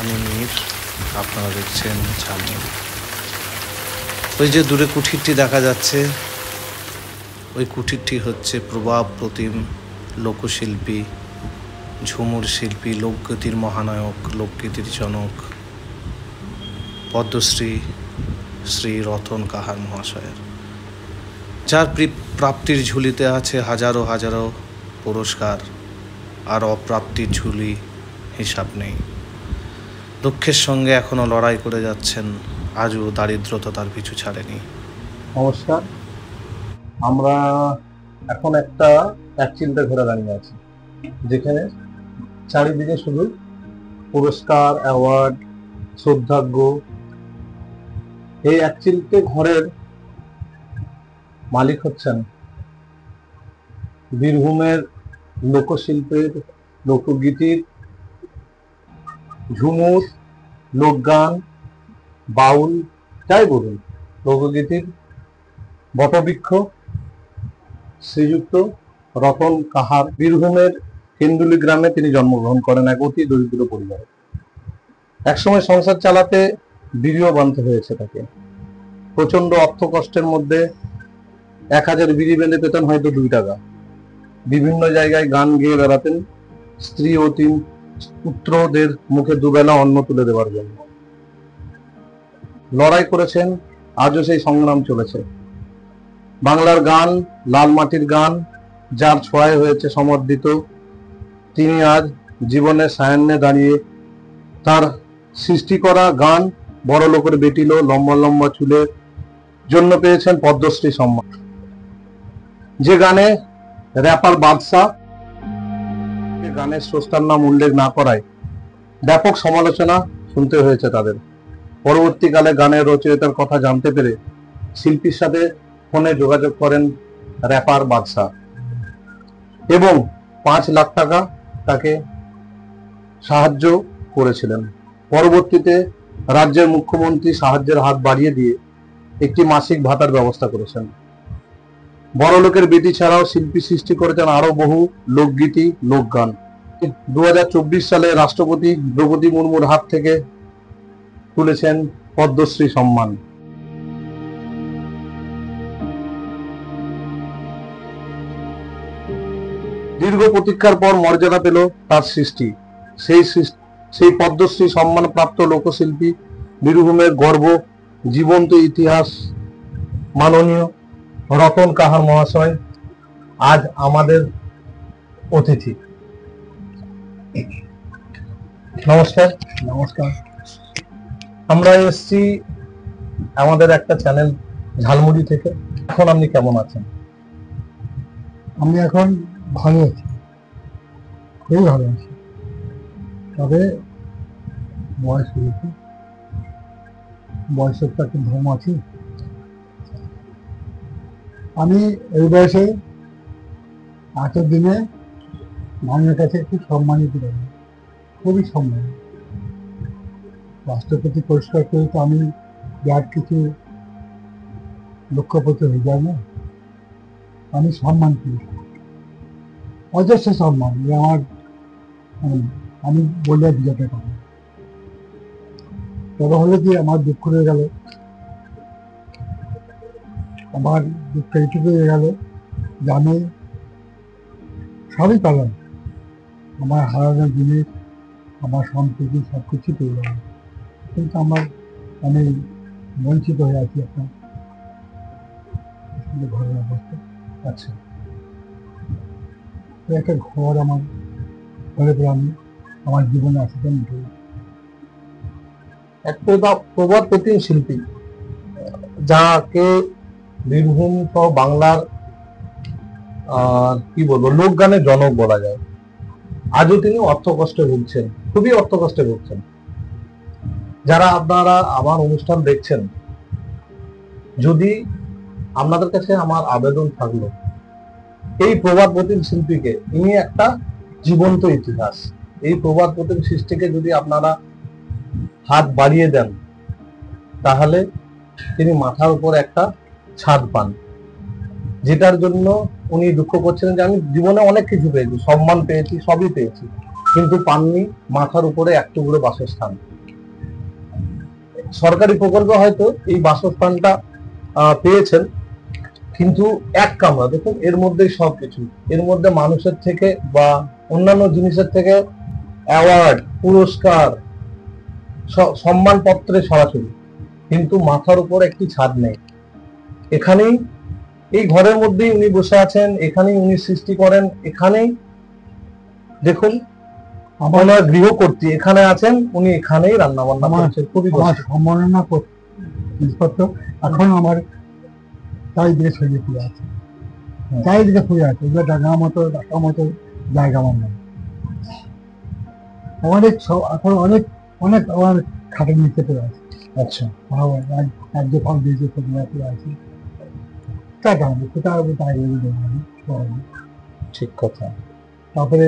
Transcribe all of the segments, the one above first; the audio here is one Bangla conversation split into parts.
আমি মীর, আপনারা দেখছেন ঝালমুড়ি। ওই যে দূরে কুঠিরটি দেখা যাচ্ছে, ওই কুঠিরটি হচ্ছে প্রভাব প্রতিম লোকশিল্পী, ঝুমুর শিল্পী, লোকগীতির মহানায়ক, লোকগীতির জনক পদ্মশ্রী শ্রী রতন কাহার মহাশয়ের, যার প্রাপ্তির ঝুলিতে আছে হাজারো হাজারো পুরস্কার, আর অপ্রাপ্তির ঝুলি হিসাব নেই। দুঃখের সঙ্গে এখনও লড়াই করে যাচ্ছেন, আজও দারিদ্রতা তার পিছু ছাড়েনি। নমস্কার, আমরা এখন একটা চিন্তা ঘরে দাঁড়িয়ে আছি, যেখানে চারিদিকে শুধু পুরস্কার, অ্যাওয়ার্ড, শ্রদ্ধার্ঘ। এই চিন্তা ঘরের মালিক হচ্ছেন বীরভূমের লোকশিল্পের, লোকগীতির, ঝুমুর, লোকগান, বাউল, যাই বলুন, লোকগীতির বটবৃক্ষ শ্রীযুক্ত রতন কাহার। বীরভূমের কেন্দুলি গ্রামে তিনি জন্মগ্রহণ করেন এক অতি দরিদ্র পরিবারে। একসময় সংসার চালাতে বিড়িও বাঁধতে হয়েছে তাকে। প্রচন্ড অর্থ কষ্টের মধ্যে 1000 বিড়ি বেঁধে পেতেন হয়তো 2 টাকা। বিভিন্ন জায়গায় গান গেয়ে বেড়াতেন স্ত্রী ও 3 পুত্রদের মুখে দুবেলা অন্ন তুলে দেওয়ার জন্য। লড়াই করেছেন, আজও সেই সংগ্রাম চলেছে। বাংলার গান, লাল মাটির গান যার ছোঁয়ায় হয়েছে সমর্দিত, তিনি আজ জীবনের সায়ান্নে দাঁড়িয়ে তার সৃষ্টি করা গান বড় লোকের বেটিলো লম্বা লম্বা চুলের জন্য পেয়েছেন পদ্মশ্রী সম্মান। যে গানে র্যাপার বাদশা গানের স্রষ্টার নাম উল্লেখ না করায় ব্যাপক সমালোচনা শুনতে হয়েছে তাদের। পরবর্তীকালে গানের রচয়িতার কথা জানতে পেরে শিল্পীর সাথে ফোনে যোগাযোগ করেন র্যাপার বাদশা এবং 5 লাখ টাকা তাকে সাহায্য করেছিলেন। পরবর্তীতে রাজ্যের মুখ্যমন্ত্রী সাহায্যের হাত বাড়িয়ে দিয়ে একটি মাসিক ভাতার ব্যবস্থা করেছেন। বড় লোকের বেটি ছাড়াও শিল্পী সৃষ্টি করেছেন আরো বহু লোকগীতি, লোকগান। 2024 সালে রাষ্ট্রপতি দ্রৌপদী মুর্মুর হাত থেকে তুলেছেন পদ্মশ্রী সম্মান। দীর্ঘ প্রতীক্ষার পর মর্যাদা পেল তার সৃষ্টি। সেই পদ্মশ্রী সম্মান প্রাপ্ত লোকশিল্পী, বীরভূমের গর্ব, জীবন্ত ইতিহাস, মাননীয় রতন কাহার মহাশয় আজ আমাদের অতিথি। নমস্কার। নমস্কার। আমরা এসেছি আমাদের একটা চ্যানেল ঝালমুড়ি থেকে। এখন আপনি কেমন আছেন? আমি এখন ভালো আছি, খুবই ভালো আছি। তবে বয়স হয়েছে, বয়সের তো একটা ধর্ম আছে। আমি এই বয়সে দিনে মানুষের কাছে একটু সম্মানিত, খুবই সম্মান। রাষ্ট্রপতি পুরস্কার করে তো আমি বিরাট কিছু লক্ষ্যপতি হয়ে যায় না। আমি সম্মান পেয়েছি, অজস্র সম্মান, যে আমার আমি বলে বুঝাতে পারি। তবে হলে কি আমার দুঃখ হয়ে গেল, আমার দুঃখ এইটুকু হয়ে গেল যে আমি সবই পেলাম, আমার হারানোর জিনিস, আমার সম্পত্তি সব কিছু পেয়ে গেলাম, কিন্তু আমি বঞ্চিত হয়ে আছি এখন ঘরের অবস্থা। আচ্ছা, একটা ঘর আমার ঘরে পরে আমি আমার জীবনে আসতে মিটে এক প্রবাদ প্রতিম শিল্পী, যাকে বীরভূম সহ বাংলার কি বলবো লোকগানের জনক বলা যায়। আজও তিনি অর্থ কষ্টে ভুগছেন, খুবই অর্থ কষ্টে ভুগছেন। যারা আপনারা আমার অনুষ্ঠান দেখছেন, যদি আপনাদের কাছে আমার আবেদন থাকলো, এই প্রবাদ প্রতিম শিল্পীকে, ইনি একটা জীবন্ত ইতিহাস। এই প্রবাদ প্রতিম সৃষ্টিকে যদি আপনারা হাত বাড়িয়ে দেন, তাহলে তিনি মাথার উপর একটা ছাদ পান, যেটার জন্য উনি দুঃখ করছিলেন যে আমি জীবনে অনেক কিছু পেয়েছি, সম্মান পেয়েছি, সবই পেয়েছি, কিন্তু পাননি মাথার উপরে এক টুকরো বাসস্থান। সরকারি প্রকল্পে হয়তো এই বাসস্থানটা পেয়েছেন, কিন্তু এক কামরা, দেখুন এর মধ্যেই সবকিছু, এর মধ্যে মানুষের থেকে বা অন্যান্য জিনিসের থেকে অ্যাওয়ার্ড, পুরস্কার, সম্মানপত্রে সরাসরি, কিন্তু মাথার উপর একটি ছাদ নেই। এখানেই, এই ঘরের মধ্যেই উনি বসে আছেন, এখানেই উনি সৃষ্টি করেন, এখানেই দেখুন আমার গৃহকর্ত্রী এখানে আছেন, উনি এখানেই রান্না বান্না করছেন। খুবই সম্মাননা জিনিসপত্র এখন আমার চারিদিকে ছড়িয়ে পড়ে আছে, চারিদিকে পড়ে আছে, এগুলো রাখার মতো জায়গা আমার নেই। অনেক এখন অনেক অনেক আমার খাটের নিচে পড়ে আছে। আচ্ছা, রাজ্য ফল দিয়েছে সেগুলো পড়ে আছে, ঠিক কথা। তারপরে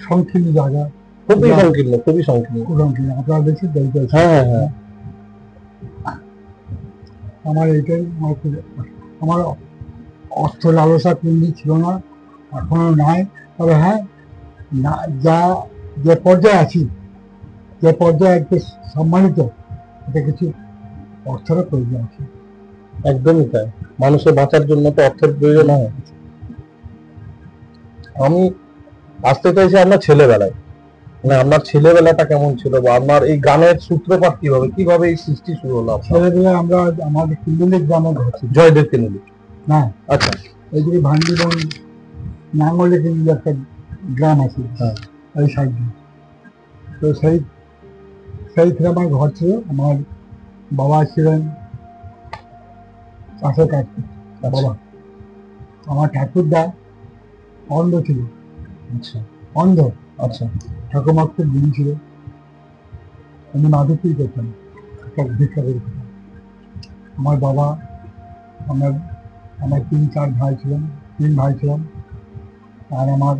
সংকীর্ণ জায়গা, খুবই সংকীর্ণ, খুবই সংকীর্ণ। আপনারা বেশি দরিদ্র। হ্যাঁ হ্যাঁ, আমার এইটাই আমার অর্থ লালসা কোনদিন ছিল না, এখনো নাই। তবে হ্যাঁ, যা যে পর্যায়ে আছি, যে পর্যায়ে একটু সম্মানিত, এটা কিছু অর্থেরও প্রয়োজন আছে। একদমই তাই, মানুষের বাঁচার জন্য তো অর্থের প্রয়োজন হয়। আমি আসতে চাইছি আপনার ছেলেবেলায়, মানে আপনার ছেলেবেলাটা কেমন ছিল, বা আপনার এই গানের সূত্রপাত কিভাবে এই সৃষ্টি শুরু হলো? ছেলেবেলায় আমরা আমাদের কিন্দুলির গ্রামে ঘর ছিল। জয়দেব কিন্দুলি? না, আচ্ছা, এইদিকে ভান্ডিবন নাঙ্গলে কিন্দুলি একটা গ্রাম আছে, এই সাইডে। তো সেই থেকে আমার ঘর ছিল। আমার বাবা ছিলেন চাষের কাজ করতেন। বাবা, আমার ঠাকুরদা অন্ধ ছিল। আচ্ছা, অন্ধ। আচ্ছা, ঠাকুমার খুব গুণী ছিল, উনি মাদুকি করতেন, ভিক্ষা করে খেতেন। আমার বাবা, আমার 3-4 ভাই ছিলেন, 3 ভাই ছিলাম, আর আমার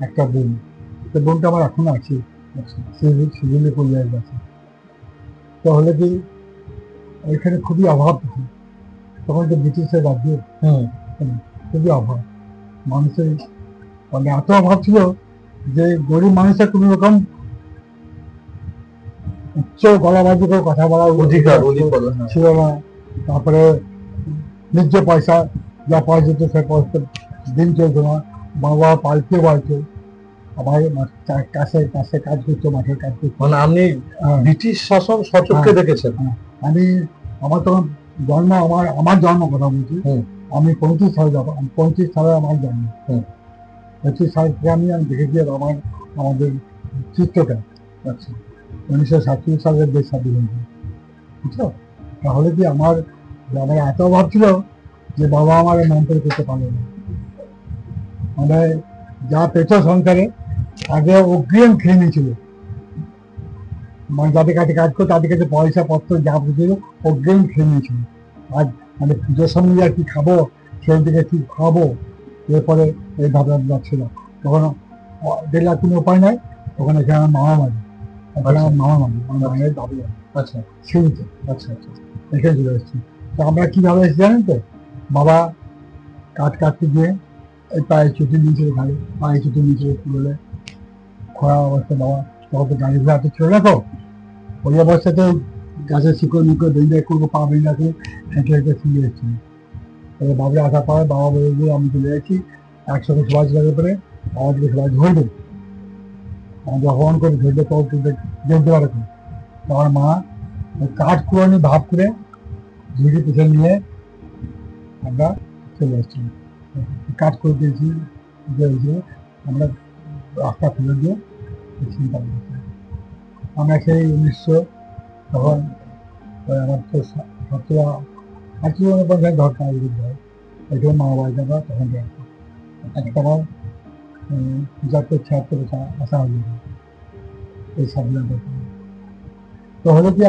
একটা বোন। তো বোনটা আমার এখনো আছে, সিভিলে পরিবারের কাছে। তো হলে কি ওইখানে খুবই অভাব, তখন তো ব্রিটিশের রাজ্য, খুবই অভাব মানুষের, মানে এত অভাব ছিল যে গরিব মানুষের কোনো রকম উচ্চ গলাবাজি করে কথা বলার অধিকার ছিল না। তারপরে নিজ পয়সা, যা পয়সা যেত সে পয়সা দিন চলতো না, বাবা পাল্টে বাড়তো, আবার কাছে কাজ করতো, মাঠের কাজ করতো। মানে আপনি ব্রিটিশ শাসন সচক্ষে দেখেছেন? আমি, আমার তখন জন্ম, আমার জন্ম কথা বলছি, আমি 35 সালে যাব, 35 সালে আমার জন্ম। 25 সাল থেকে আমি দেখেছি আমাদের চিত্রটা। আচ্ছা, 1947 সালের দেশ স্বাধীন হয়েছে, বুঝছো? তাহলে কি আমার এত অভাব ছিল যে বাবা আমার মেনটেন করতে পারলো না। মানে যা পেত সংসারে আগে অগ্রিম খেয়ে নিয়েছিল, মানে যাদের কাছে কাজ করতো তাদের কাছে পয়সা পত্র যা বুঝছিল অগ্রিম খেয়ে নিয়েছিল। আজ মানে পুজোর সামনে আর কি খাবো, সেই দিকে কি খাবো, এরপরে এই ভাবনা যাচ্ছিল। তখন দেখলে কোনো উপায় নাই, তখন এখানে আমার মামা বাড়ি, আমার মায়ের দাবি। আচ্ছা, সিঁড়িতে। আচ্ছা, এখানে চলে এসেছি। তো আমরা কিভাবে এসেছি জানেন তো? বাবা কাটতে গিয়ে এই পায়ে ছুটি নিয়েছিল, ঘাড়ে পায়ে ছুটি নিয়েছিল, বলে খরা অবস্থা। বাবা তখন তো গাড়ি ঘোড়া তো ছিল না, তো ওই অবস্থাতে গাছের শিকড় মিকড় বেঁধে করবো, পা বেঁধে রাখে হেঁটে ফিরে এসেছিল। তবে বাবুরে আসার পরে বাবা বলে দিয়ে আমি চলে যাচ্ছি, একসঙ্গে সবাই চলে পরে আমাদেরকে সবাই ধরবে, আমাদের অপমান করে ধরবে, তো দেখতে পারে। আমার মা কাঠ কুড়ানি ভাব করে ঝুড়ি পিছনে নিয়ে আমরা চলে এসেছিলাম। কাঠ করে দিয়েছি, আমরা রাস্তা ফেলে দিয়ে চিন্তা করেছি। আমরা সেই 1900 তখন আমার তো 1950 ঘটনা হয়, ওইখানে মা বাড়ি যাবা তখন একটা আমার 75-76 আসা হয়ে যাবে এই স্বাধীনতা। তো হলো কি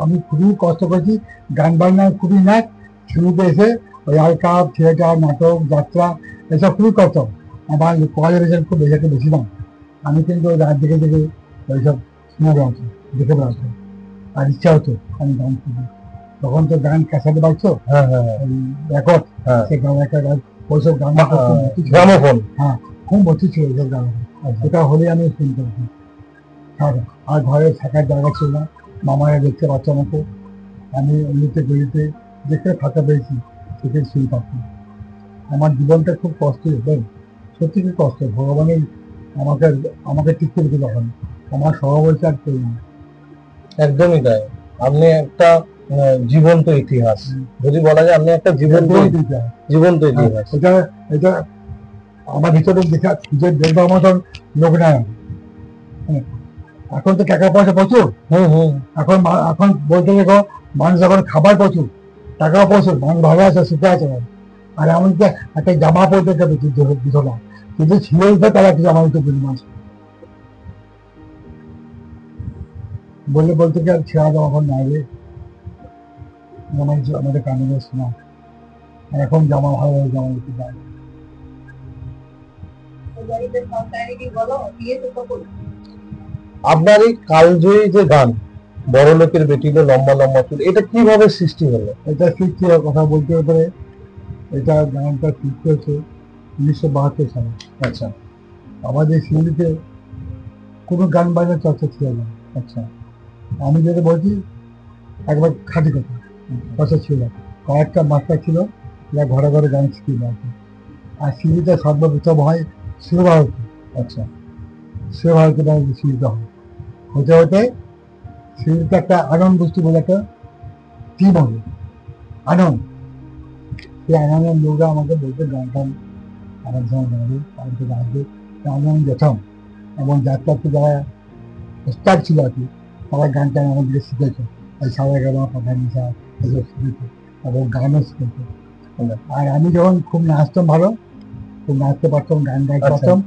আমি খুবই কষ্ট করেছি, গান বাজনায় খুবই নাচ, শুরুতে এসে ওই আলকাপ, থিয়েটার, নাটক, যাত্রা এসব খুবই কষ্ট। আমার কোয়ালিফিকেশন খুব বেশি দাম। আমি কিন্তু রাত দেখে ওইসব শুনে বেড়াচ্ছি, দেখে বেড়াচ্ছি, আর ইচ্ছা হতো আমি গান শুনি। তখন তো গান ক্যাসেটে বাজছো, রেকর্ড, সে গান একটা ওইসব গান, গ্রামোফোন, হ্যাঁ, খুব অতি ছিল এসব গান। এটা হলে আমি শুনতাম। আর ঘরে থাকার জায়গা ছিল না, মামারা দেখতে বাচ্চা মতো আমি অলিতে গলিতে যেখানে থাকা পেয়েছি সেখানে শুয়ে থাকতাম। আমার জীবনটা খুব কষ্ট, সত্যি খুব কষ্ট। ভগবানের আমাকে আমাকে টিকতে দিতে তখন আমার সহবয়সী আর কেউ না। একদমই তাই। আপনি একটা জীবন্ত ইতিহাস, যদি বলা যায় আপনি একটা জীবন্ত ইতিহাস। এটা এটা আমার ভিতরে দেখা খুঁজে দেখবার মতন লোক নাই। এখন তো টাকা পয়সা প্রচুর, এখন এখন বলতে দেখো মানুষ এখন খাবার প্রচুর, টাকা প্রচুর, মানুষ ভালো আছে, সুখে আছে। আর এমনকি একটা জামা পড়তে দিত না, কিন্তু ছিল তারা কিছু আমার তো পরিমাণ বললে বলতে কি আর ছেড়া দেওয়া এখন নাই রে, আমাদের কানে শোনা। এখন জামা ভালো জামা দিতে যায়। আপনার এই কালজয়ী যে গান বড় লোকের বেটিতে লম্বা লম্বা চুল, এটা কিভাবে সৃষ্টি হলো? এটা সৃষ্টি হওয়ার কথা বলতে পারে, এটা গানটা সৃষ্টি হয়েছে 1972 সালে। আচ্ছা। আমাদের শিল্পীতে কোনো গান বাজনার চর্চা ছিল না। আচ্ছা। আমি যেটা বলছি একবার খাঁটি কথা ছিল, কয়েকটা মাস্টার ছিল যারা ঘরে ঘরে গান শিখিয়ে দেয়। আর শিল্পীতে সর্বপ্রথম হয় শিবভারতী। আচ্ছা। শিবভারতী শিল্পীতে হয়, হতে হতে শিল্পীতে একটা আনন্দ গোষ্ঠী বলে একটা টিম হবে, আনন্দ। সেই আনন্দের লোকরা আমাকে বলতে গান টান আমার সময় গাড়ি আমাকে গাইবে, আমি যেতাম। এবং যাত্রাতে যারা স্টার ছিল আর কি, তারা গান টান আমাদেরকে শিখেছে, এই সারা গামা পাঠা নিশা এসব শিখেছে এবং গানও শিখেছে। আর আমি যখন খুব নাচতাম, ভালো খুব নাচতে পারতাম, গান গাইতে পারতাম,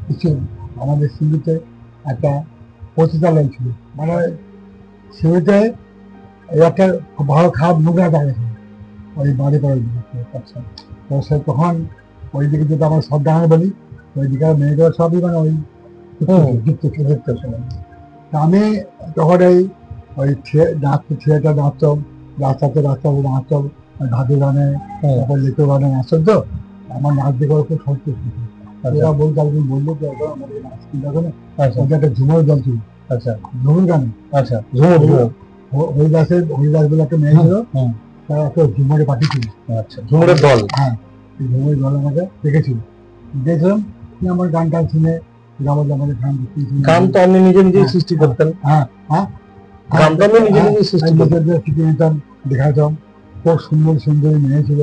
কিছু আমাদের শিল্পীতে একটা পতিতালয় ছিল, মানে শিল্পীতে একটা খুব ভালো খারাপ নোংরা জায়গা ছিল ওই বাড়ি করার দিকে। আচ্ছা। তো সে তখন ওই দিকে যদি আমরা সব গান বলি, ওই দিকে মেয়েদের সবই মানে ওই যুক্ত ছিল। আমি তখন ওই থিয়েটার নাচতাম, রাস্তাতে নাচতাম, ধাতু গানে, তারপর লেখো গানে নাচতাম। তো আমার নাচ দেখে খুব সন্তুষ্ট। ওরা বলতে একদিন বললো যে আমাদের নাচ কি দেখো না, একটা ঝুমুর দল ছিল। আচ্ছা। ঝুমুর গানে। আচ্ছা। হরিদাস বলে একটা মেয়ে ছিল, তারা একটা ঝুমুরে পার্টি ছিল। আচ্ছা। ঝুমুরের দল। হ্যাঁ, ঝুমুরের দল আমাকে দেখেছিল, দেখলাম আমার গান টান শুনে গান তো আমি নিজে নিজেই সৃষ্টি করতেন। হ্যাঁ হ্যাঁ, গান তো আমি নিজে নিজেই সৃষ্টি শিখে নিতাম, দেখাতাম। খুব সুন্দর সুন্দরী মেয়ে ছিল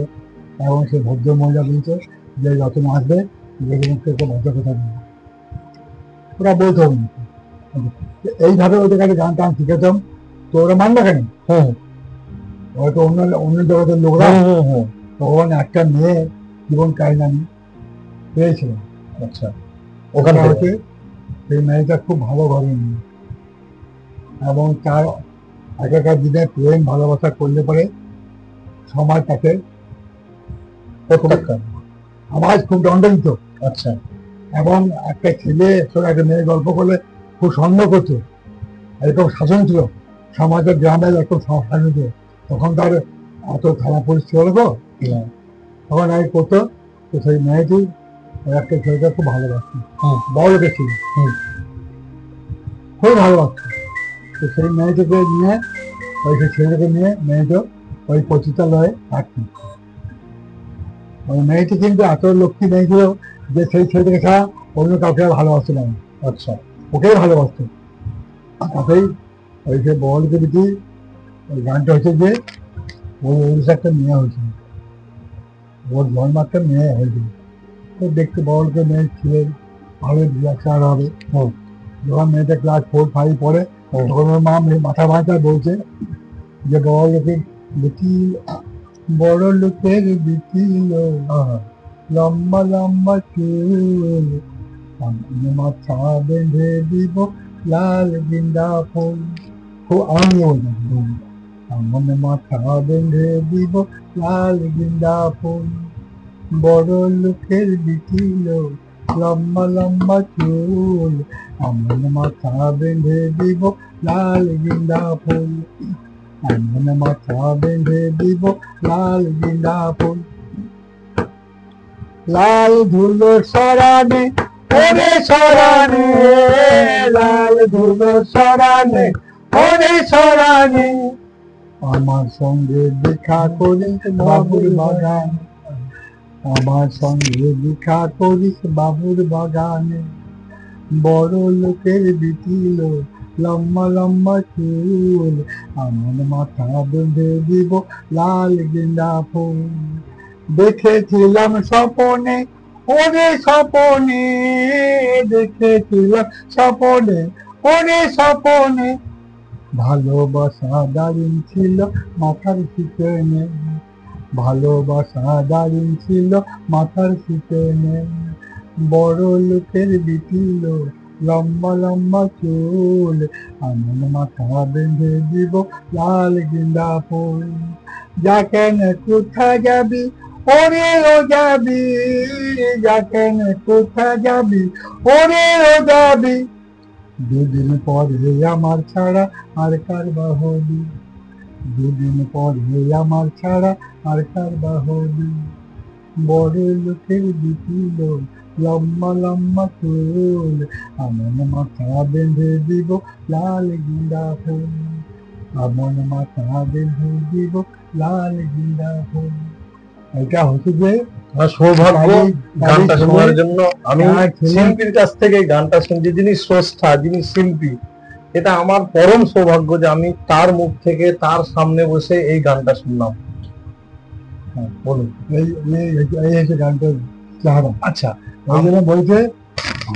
এবং সে ভদ্র মহিলা বলতো যে যত আসবে ভদ্র কথা বলবে, ওরা বলতে হবে না। এইভাবে ওদের কাছে গান টান শিখেতাম। তো ওরা মানবে কেন? হয়তো অন্য অন্য জগতের লোকরা। তখন একটা মেয়ে জীবন কাহিনী আমি পেয়েছিলাম। আচ্ছা। ওখানে হচ্ছে সেই মেয়েটা খুব ভালো ঘরে মেয়ে এবং তার আগেকার দিনে প্রেম ভালোবাসা করলে পরে সমাজ তাকে সমাজ খুব দণ্ড দিত। আচ্ছা। এবং একটা ছেলে একটা মেয়ে গল্প করলে খুব সন্দেহ করতো, এরকম শাসন ছিল সমাজের, গ্রামে এরকম শাসন ছিল। তখন তার এত খারাপ পরিস্থিতি হলো তো, তখন আমি করতো। তো সেই মেয়েটি একটা ছেলেটা খুব ভালোবাসত, বড় লোকে ছিল, খুব ভালোবাসত। তো সেই মেয়েটাকে নিয়ে ওই ছেলেটাকে নিয়ে মেয়েটা ওই পতিতালয়ে থাকতো। ওই মেয়েটি কিন্তু এত লক্ষ্মী মেয়ে ছিল যে সেই ছেলেটাকে ছাড়া অন্য কাউকে ভালোবাসত না। আচ্ছা। ওকেই ভালোবাসত। তাতেই ওই যে বড়লোকে দিদি ওই গানটা হচ্ছে যে ওই একটা মেয়ে হয়েছিল, ওর জন্ম একটা মেয়ে হয়েছিল। তো দেখতে বড়লোকে মেয়ে ছিলেন, ভালো রিয়াকশন হবে। যখন মেয়েটা ক্লাস 4, 5 পড়ে, তখন ওর মা মাথা ভাঁচা বলছে যে বড় লোকের বেটি, বড় লোকের বেটি লম্বা লম্বা চুল, মাথা বেঁধে দিব লাল গেন্দা ফুল। খুব আনন্দ বলছেন, আমার মাথা বেঁধে দিব লাল গেন্দা ফুল, বড় লোকের বেটি লম্বা লম্বা চুল, আমার মাথা বেঁধে দিব লাল গেন্দা ফুল, আমার মাথা বেঁধে দিব লাল গেন্দা ফুল। লাল ধুলো সরানে ওরে সরানে লাল ধুলো সরানে ওরে সরানে আমার সঙ্গে দেখা করিস বাবুর বাগান আমার সঙ্গে দেখা করিস বাবুর বাগানে বড় লোকের বিটিল লম্বা লম্বা চুল আমার মাথা বেঁধে দিব লাল গেন্দা ফুল দেখেছিলাম স্বপনে ওরে স্বপনে দেখেছিলাম স্বপনে ওরে স্বপনে ভালোবাসা দারুণ ছিল মাথার শিখনে ভালোবাসা দারুণ ছিল মাথার শিখনে বড় লোকের বিটিল লম্বা লম্বা চুল আমার মাথা বেঁধে দিব লাল গেন্দা ফুল যা কেন কোথায় যাবি ওরে ও যাবি যা কেন কোথায় যাবি ওরে ও যাবি দুদিন পরে আমার ছাড়া আর কার বাহবি দুদিন পরে আমার ছাড়া আর কার বাহবি বড় লোকের বিটিল লম্বা লম্বা চুল আমার মাথা বেঁধে দিব লাল গেন্দা ফুল আমার মাথা বেঁধে দিব লাল গেন্দা ফুল এটা হচ্ছে যে সৌভাগ্য গানটা শোনার জন্য আমি শিল্পীর কাছ থেকে গানটা শুনছি, যিনি স্রষ্টা, যিনি শিল্পী, এটা আমার পরম সৌভাগ্য যে আমি তার মুখ থেকে তার সামনে বসে এই গানটা শুনলাম। বলুন। এই হচ্ছে গানটার চেহারা। আচ্ছা, ওই জন্য বলছে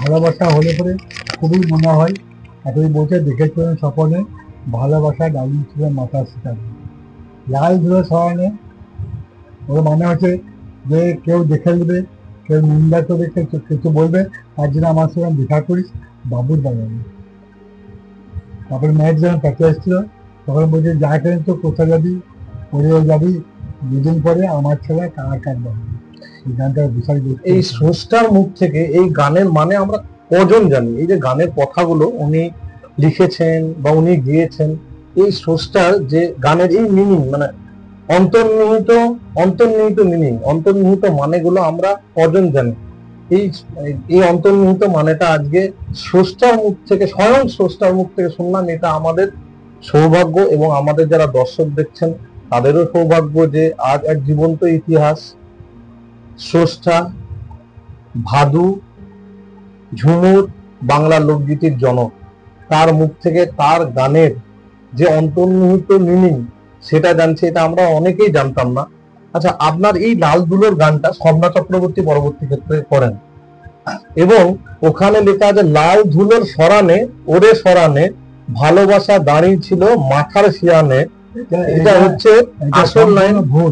ভালোবাসা হলে পরে খুবই মনে হয় এতই বলছে দেখেছিলেন স্বপনে ভালোবাসা ডালিম ছিল মাথার শিকারে লাল ধুলো সরানে। ওর মানে হচ্ছে যে কেউ দেখে নেবে, কেউ নিন্দা করবে, কেউ কিছু বলবে, তার জন্য আমার সঙ্গে দেখা করিস বাবুর বাগানে। তারপরে মেয়ের যখন কাছে এসেছিল তখন বলছে যা কেন তো কোথায় যাবি পরেও যাবি দুদিন পরে আমার ছেলে কার কার বাবু। এই গানটা বিশাল এই স্রষ্টার মুখ থেকে এই গানের মানে আমরা কজন জানি? এই যে গানের কথাগুলো উনি লিখেছেন বা উনি গেয়েছেন, এই স্রষ্টার যে গানের এই মিনিং মানে অন্তর্নিহিত মিনিং, অন্তর্নিহিত মানেগুলো আমরা কজন জানি? এই অন্তর্নিহিত মানেটা আজকে স্রষ্টার মুখ থেকে, স্বয়ং স্রষ্টার মুখ থেকে শুনলাম। এটা আমাদের সৌভাগ্য এবং আমাদের যারা দর্শক দেখছেন তাদেরও সৌভাগ্য যে আজ এক জীবন্ত ইতিহাস স্রষ্টা ভাদু ঝুমুর বাংলা লোকগীতির জনক, তার মুখ থেকে তার গানের যে অন্তর্নিহিত মিনিং সেটা জানছে। এটা আমরা অনেকেই জানতাম না। আচ্ছা, আপনার এই লাল দুলোর গানটা স্বপ্না চক্রবর্তী পরবর্তী ক্ষেত্রে করেন এবং ওখানে লেখা আছে লাল ধুলোর সরানে ওরে সরানে ভালোবাসা দাঁড়িয়ে ছিল মাথার শিয়ানে। এটা হচ্ছে আসল লাইন। ভুল।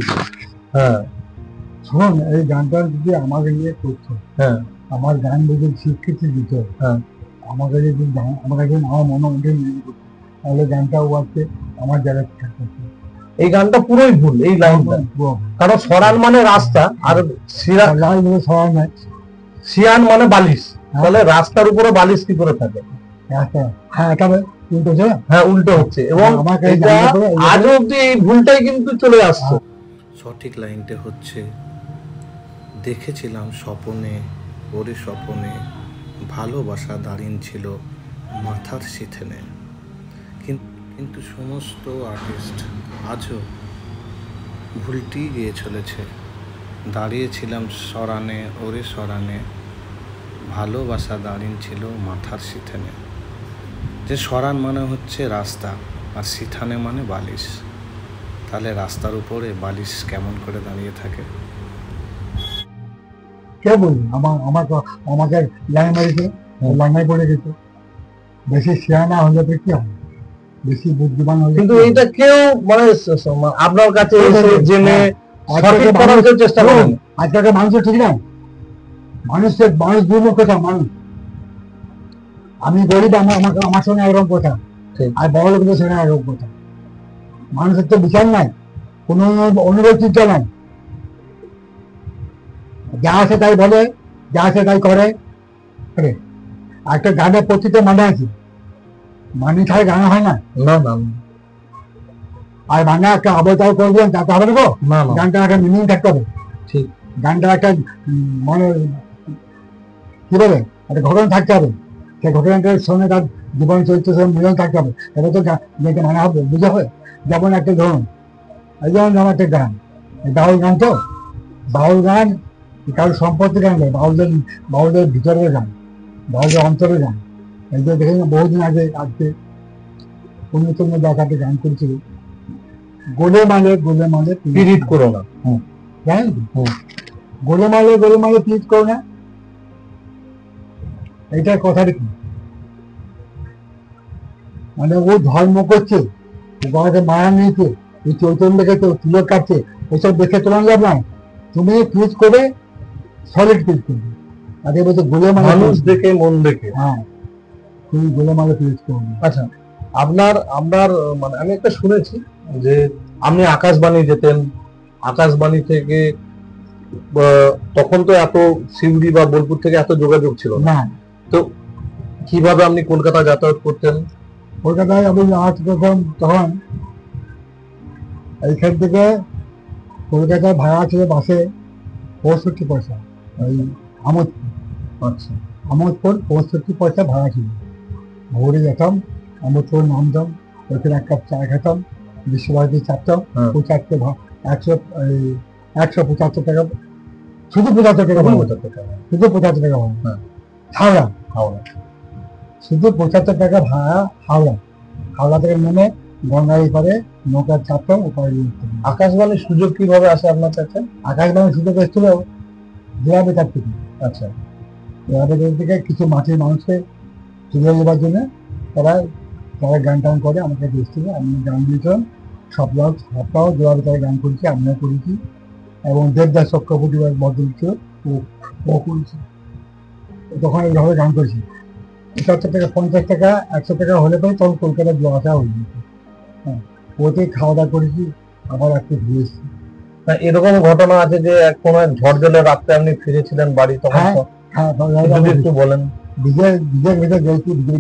হ্যাঁ, শোন, এই গানটা যদি আমাকে নিয়ে করতো, হ্যাঁ, আমার গান যদি স্বীকৃতি দিত, হ্যাঁ, আমাকে যদি আমার মনে উঠে নিয়ে করতো, তাহলে গানটাও আছে আমার জায়গায় থাকতো। এই গানটা পুরোই ভুল এই লাইনটা, কারণ সরান মানে রাস্তা আর লাল ধুলো সরানে শিয়ান মানে বালিশ, তাহলে রাস্তার উপরে বালিশ কি করে থাকে? হ্যাঁ, তবে উল্টো হচ্ছে। হ্যাঁ, উল্টো হচ্ছে এবং আজ অব্দি এই ভুলটাই কিন্তু চলে আসছে। সঠিক লাইনটা হচ্ছে দেখেছিলাম স্বপনে ওরে স্বপনে ভালোবাসা দাঁড়িয়ে ছিল মাথার শিথেনে। কিন্তু সমস্ত আর্টিস্ট আজও ভুলটি গিয়ে চলেছে। দাঁড়িয়েছিলাম সরানে ওরে সরানে ভালোবাসা দাঁড়িয়ে ছিল মাথার শিথেনে। যে সরান মানে হচ্ছে রাস্তা আর শিথানে মানে বালিশ, তাহলে রাস্তার উপরে বালিশ কেমন করে দাঁড়িয়ে থাকে? কে বলবো? আমাকে লাইন মারিছে, লাইনায় পড়ে গেছে। বেশি শেয়ানা হলে তো কি হবে, বেশি বুদ্ধিমান হলে। কিন্তু এটা কেউ মানে আপনার কাছে এসে জেনে সঠিক করার চেষ্টা করেন। আজকে মানুষের ঠিক না, মানুষ দুর্মুখ কথা মানুষ। আমি গরিব, আমার সঙ্গে একরকম কথা, আর বড় লোকদের সঙ্গে একরকম কথা। মানুষের তো বিচার নাই, কোনো অনুরোধ চিন্তা নাই, যা আছে তাই বলে, যা আছে তাই করে। একটা গানের প্রতিটা মানে আছে, মানে ছাড়া গান হয় না। না না, আর মানে একটা অবতার করবেন তাতে হবে না। গানটা একটা মিনিং থাকতে হবে। ঠিক, গানটা একটা মানে কি বলে একটা ঘটনা থাকতে হবে, সেই ঘটনাটার সঙ্গে তার জীবন চরিত্রের সঙ্গে মিলন থাকতে হবে, তবে তো গানকে মানা হবে, বুঝা হবে। যেমন একটা ধরুন, এই যেমন আমার একটা গান, বাউল গান, তো বাউল গান কারোর সম্পত্তি গান নয়, বাউলদের ভিতরের গান, বাউলদের অন্তরের গান। এই যে দেখে বহুদিন আগে আজকে অন্যতম দেখাতে গান করেছিল, গোলে মালে পিরিত করো না। জানেন তো? গোলে মালে পিরিত করো না, এইটার কথাটা কি? মানে ও ধর্ম করছে, বাবাকে মারা নিয়েছে, এই চৈতন্য দেখে তো তুলো কাটছে, ওইসব দেখে তোমার লাভ নাই। তুমি পিচ করে সলিড পিচ করবে, আগে বলছে গোলে মানুষ দেখে মন দেখে। হ্যাঁ, তুমি গোলে মালে পিচ করবে। আচ্ছা, আপনার মানে আমি একটা শুনেছি যে আপনি আকাশবাণী যেতেন, আকাশবাণী থেকে তখন তো এত সিউড়ি বা বোলপুর থেকে এত যোগাযোগ ছিল না, না, তো কিভাবে আপনি কলকাতা যাতায়াত করতেন? কলকাতায় আমি আজ প্রথম তখন এইখান থেকে কলকাতায় ভাড়া ছিল বাসে 65 পয়সা, ওই আমোদপুর। আচ্ছা, আমোদপুর 65 পয়সা ভাড়া ছিল। ভোরে যেতাম, আমোদপুর নামতাম, ওইখানে এক কাপ চা খেতাম, বিশ্বভারতী চাপতাম, ওই চারটে 175 টাকা, শুধু 75 টাকা ভাড়া, শুধু 75 টাকা ভাড়া। হাওড়া হাওড়া, শুধু 75 টাকা ভাড়া হাওড়া। হাওড়া থেকে নেমে গঙ্গার পারে নৌকার চাপতাম, ওপারে উঠতাম। আকাশবাণীর সুযোগ কিভাবে আসে আপনার কাছে? আকাশবাণীর সুযোগ এসেছিল জেলা বেতার থেকে। আচ্ছা, জেলা বেতার থেকে কিছু মাটির মানুষকে তুলে দেওয়ার জন্য তারা গান টান করে আমাকে এসেছিল, আমি গান দিয়েছিলাম। সপ্তাহ জেলা বেতারে গান করেছি, আমিও করেছি, এবং দেবদাস চক্রবর্তী বদল ছিল, ও করেছি। তখন এইভাবে গান করেছি। 75 টাকা, 50 টাকা, 100 টাকা হলে পরে তখন কলকাতায় যাওয়া আসা হয়ে গেছে। হ্যাঁ, ওতে খাওয়া দাওয়া করেছি, আবার একটু ঘুরে এসেছি। এরকম ঘটনা আছে যে কোনো ঝড় জলের রাত্রে আপনি ফিরেছিলেন বাড়ি, তখন যদি একটু বলেন। বিজয়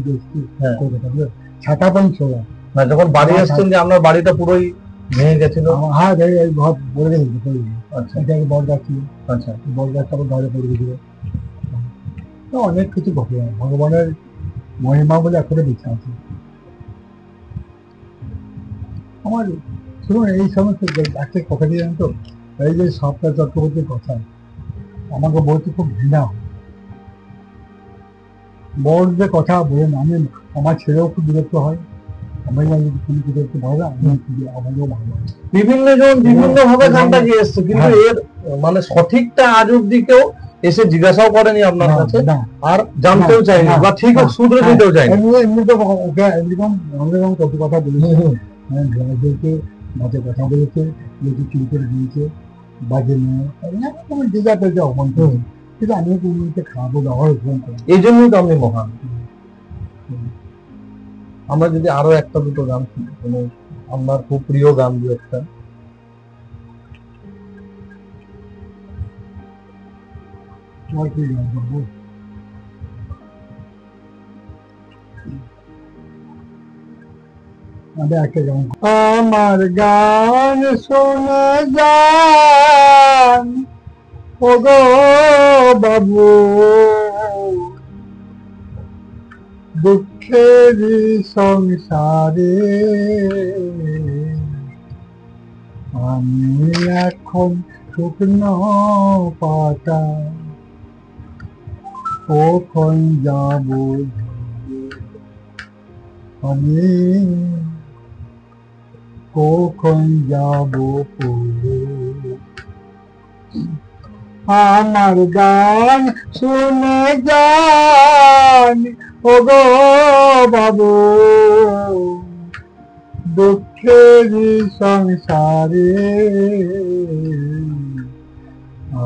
গেছি, হ্যাঁ, কলকাতা ছাতা পানি ছোড়া না, যখন বাড়ি আসছেন যে আপনার বাড়িটা পুরোই ভেঙে গেছিল। হ্যাঁ, এই ঘর পড়ে গেছে। আচ্ছা, এটা বরগাছ ছিল, আচ্ছা, বরগাছ তারপর ঘরে পড়ে গেছিল। অনেক কিছু ঘটনা, ভগবানের মহিমা বলে এখনো বেঁচে আছে আমার। শুনুন, এই সমস্ত একটা কথা দিয়ে জানেন তো, এই যে সপ্তাহ চক্রবর্তীর কথা আমাকে বলতে খুব ঘৃণা হয়। বড় যে কথা বলেন, আমি আমার ছেলেও খুব বিরক্ত হয়, আমি কোনো কিছু একটু ভালো না, আমাকেও ভালো লাগে। বিভিন্ন জন বিভিন্ন ভাবে গানটা গিয়ে এসছে, কিন্তু এর মানে সঠিকটা আজ অব্দি কেউ এসে জিজ্ঞাসাও করেনি আপনার কাছে, আর জানতেও চাইনি, বা ঠিক শুধরে দিতেও চাইনি। এমনি তো ওকে এরকম কত কথা বলেছে, বাজে কথা বলেছে, লোকে চুরি করে দিয়েছে, বাজে মেয়ে, যে যা পেয়েছে অপমান করে, কিন্তু আমিও কোনোদিনকে খাওয়াবো ব্যবহার উপমান করি। এই জন্যই তো আপনি মহান। আমরা যদি আরো একটা দুটো গান শুনি, কোনো আপনার খুব প্রিয় গান দু একটা। তোমার কি গান করবো? আমার গান শোনে যান ও গো বাবু, দুঃখের সংসারে আমি এখন শুকনো পাতা, কখন যাব আমি, কখন যাব পড়ে। আমার গান শুনে যান ও গো বাবু, দুঃখের সংসারে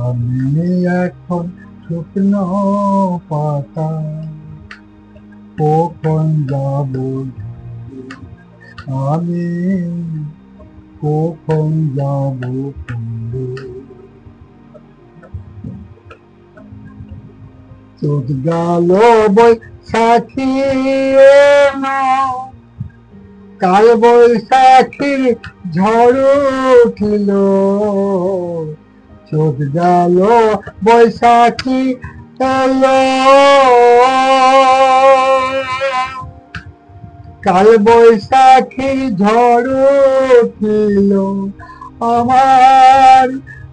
আমি এখন শুকনো পাতা, কখন যাব আমি, কখন যাব পড়ে। চোখ গেল বৈশাখী, কাল বৈশাখীর ঝড় উঠিল, চোখ গেল বৈশাখী এলো, কাল বৈশাখীর ঝড় ছিল, আমার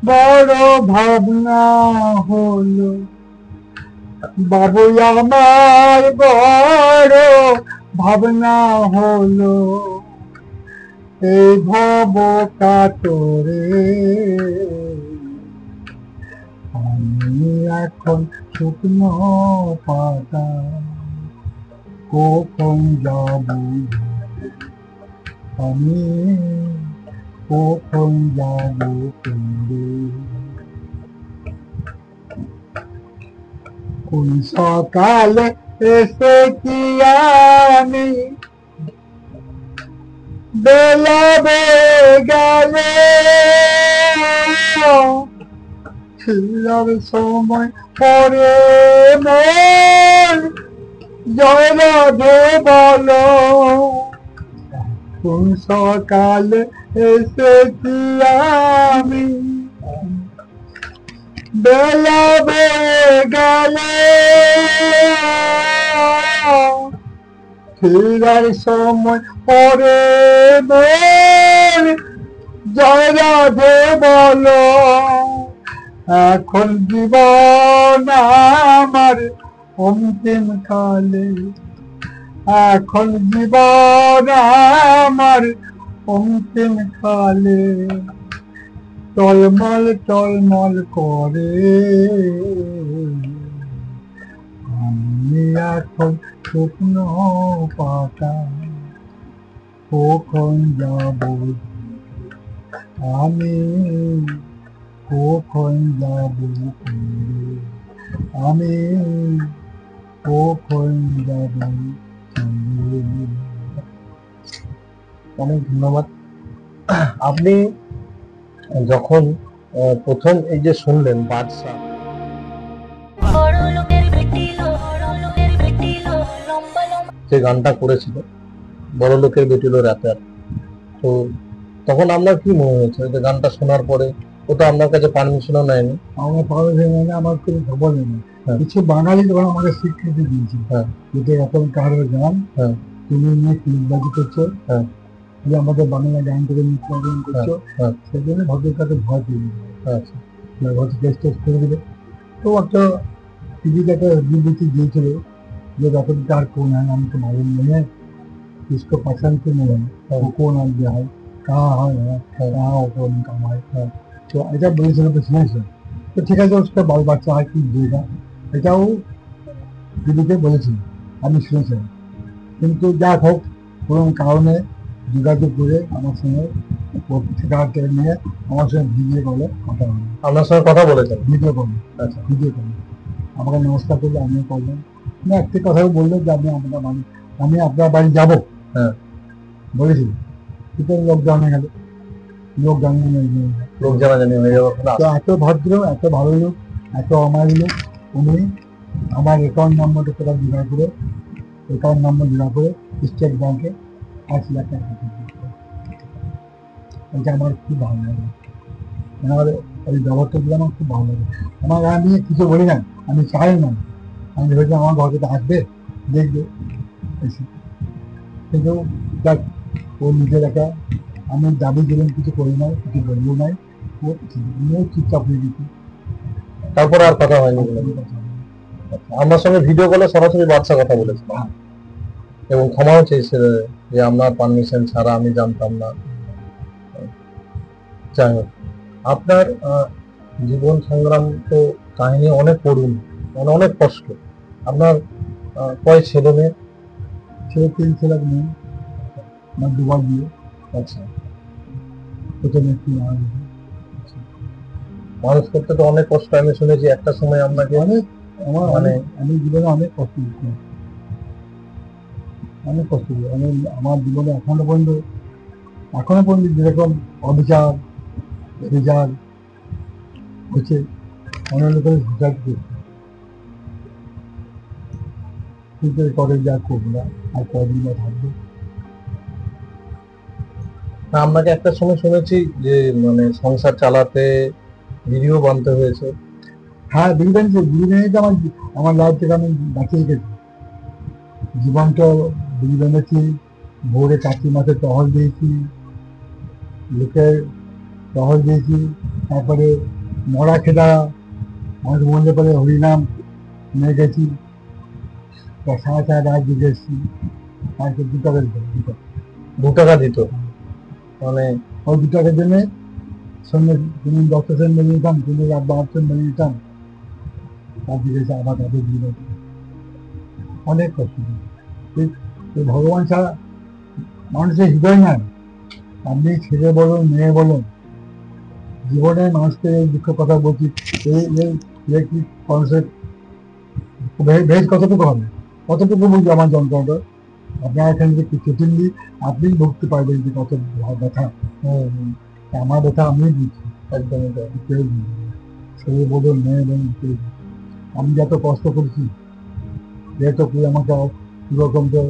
বড় ভাবনা হলো, বাবু আমার বড় ভাবনা হলো, এই ভব কাতরে আমি এখন শুকনো পাতা, কখন যাব আমি, কখন যাব তুমি, কোন সকালে এসে কি আমি বেলাবে গেলে, ছিলার সময় পরে মন জয়রাধে বলো, কোন সকালে এসেছি আমি বেলাবে গেলে, ফিরার সময় পরে মন জয়রাধে বলো, এখন জীবন আমার অন্তিম কালে, এখন জীবন আমার অন্তিম কালে, টলমল টলমল করে আমি এখন শুকনো পাতা, কখন যাব আমি, কখন যাব আমি, কখন যাব। অনেক ধন্যবাদ। আপনি যখন প্রথম এই যে শুনলেন বাদশা, যে গানটা করেছিল বড় লোকের বেটিলো রাতের, তো তখন আপনার কি মনে হয়েছে যে গানটা শোনার পরে? ওটা আপনার কাছে পারমিশনও নেয়নি? আমার পারমিশন নেই, আমার কোনো খবর নেই। কিছু বাঙালি তখন আমাকে স্বীকৃতি দিয়েছে, যেটা এখন কারো গান তুমি নিয়ে ফিল্মবাজি করছো, যে আমাদের বাংলা গান থেকে নির্বাচন করছো, সেই জন্য ভদ্রের কাছে ভয় পেয়ে গেল, হয়তো টেস্ট টেস্ট করে দেবে। তো একটা টিভিতে একটা বিবৃতি দিয়েছিল যে রতন কার कौन है, हम तो मालूम नहीं है, इसको पसंद क्यों नहीं है, वो कौन आ गया है, कहाँ है, कहाँ वो कौन कमाए, তো এটা বলেছিল তো শুনেছে। তো ঠিক আছে, उसका बाल बच्चा है কি দেगा, এটাও টিভিতে বলেছিল, আমি শুনেছিলাম। কিন্তু যা হোক, কোনো কারণে যোগাযোগ করে আমার সঙ্গে পত্রিকাকে নিয়ে আমার সঙ্গে ভিডিও কলে কথা বলে, আপনার সঙ্গে কথা বলেছেন ভিডিও কলে। আচ্ছা, ভিডিও কলে আমাকে নমস্কার করলে, আমিও করলাম। না, একটি কথাও বললো যে আমি আপনার বাড়ি, আমি আপনার বাড়ি যাবো, বলেছি। কিন্তু লোক জানে গেল, লোক জানাজানি হয়ে যাবে। এত ভদ্র, এত ভালো লোক, এত আমার লোক, উনি আমার অ্যাকাউন্ট নম্বরটা কোথা জোগাড় করে, অ্যাকাউন্ট নম্বর জোগাড় করে স্টেট ব্যাংকে 5 লাখ টাকা দিয়েছে। এটা আমার খুব ভালো লাগে, আমার এই ব্যবহারটা দিয়ে আমার খুব ভালো লাগে। আমার আমি কিছু বলি না, আমি চাই না, আমি ভেবেছি আমার ঘরে আসবে, দেখবে এসে। কিন্তু দেখ, ও নিজের একটা, আমি দাবি দিলাম, কিছু করি নাই, কিছু বললেও নাই, ও চুপচাপ হয়ে গেছি। তারপরে আর কথা হয়নি। আমার সঙ্গে ভিডিও কলে সরাসরি বাদশা কথা বলেছিল এবং ক্ষমাও চেয়েছিল যে আপনার পারমিশন ছাড়া আমি জানতাম না। যাই হোক, আপনার জীবন সংগ্রাম তো কাহিনী অনেক করুণ, মানে অনেক কষ্ট। আপনার কয় ছেলে মেয়ে? ছেলে 3 ছেলে মেয়ে, আমার 2 বার বিয়ে। আচ্ছা, প্রথমে একটু মানুষ করতে তো অনেক কষ্ট। আমি শুনেছি একটা সময় আপনাকে অনেক, আমার মানে আমি জীবনে অনেক কষ্ট করছি, অনেক কষ্ট করি। আমি আমার জীবনে এখনো পর্যন্ত যেরকম অবিচার বিচার হচ্ছে, অনেক লোকের সুসাইড করছে, কিন্তু করে যা করবো না, আর কদিন বা থাকবে। আপনাকে একটা সময় শুনেছি যে মানে সংসার চালাতে ভিডিও বানতে হয়েছে। হ্যাঁ, বিরিয়ানি তো আমার লাইফ থেকে আমি বাঁচিয়ে রেখেছি। জীবনটা বিরিয়ানিছি, ভোরে কাকি মাছের টহল দিয়েছি, লোকের টহল দিয়েছি, তারপরে মরা খেদা মানুষ মনে পড়ে হরিনাম নিয়ে গেছি, সাড়ে সাড়ে রাত দিকে এসেছি, তারপর 2 টাকা দিত 2 টাকা দিত, মানে ওই 2 টাকার জন্যে সঙ্গে তুমি 10 সেন্ট মেরে নিতাম, তুমি 12 সেন্ট মেরে নিতাম, তার দিকে এসে আবার তাদের দিয়ে অনেক কষ্ট। এই ভগবান ছাড়া মানুষের হৃদয় নাই। আপনি ছেলে বলুন মেয়ে বলুন, জীবনে মানুষকে এই দুঃখের কথা বলছি, এই কি কনসেপ্ট ভেজ কতটুকু হবে, কতটুকু বুঝবে আমার যন্ত্রণাটা। আপনার এখানে যে চুটিং দিই, আপনি ভুগতে পারবেন যে কত ব্যথা। আমার ব্যথা আমি বুঝছি, একদমই কেউ বুঝবে, ছেলে বলুন মেয়ে বলুন কেউ। আমি যত কষ্ট করছি, যেহেতু তুই আমাকে কিরকম তো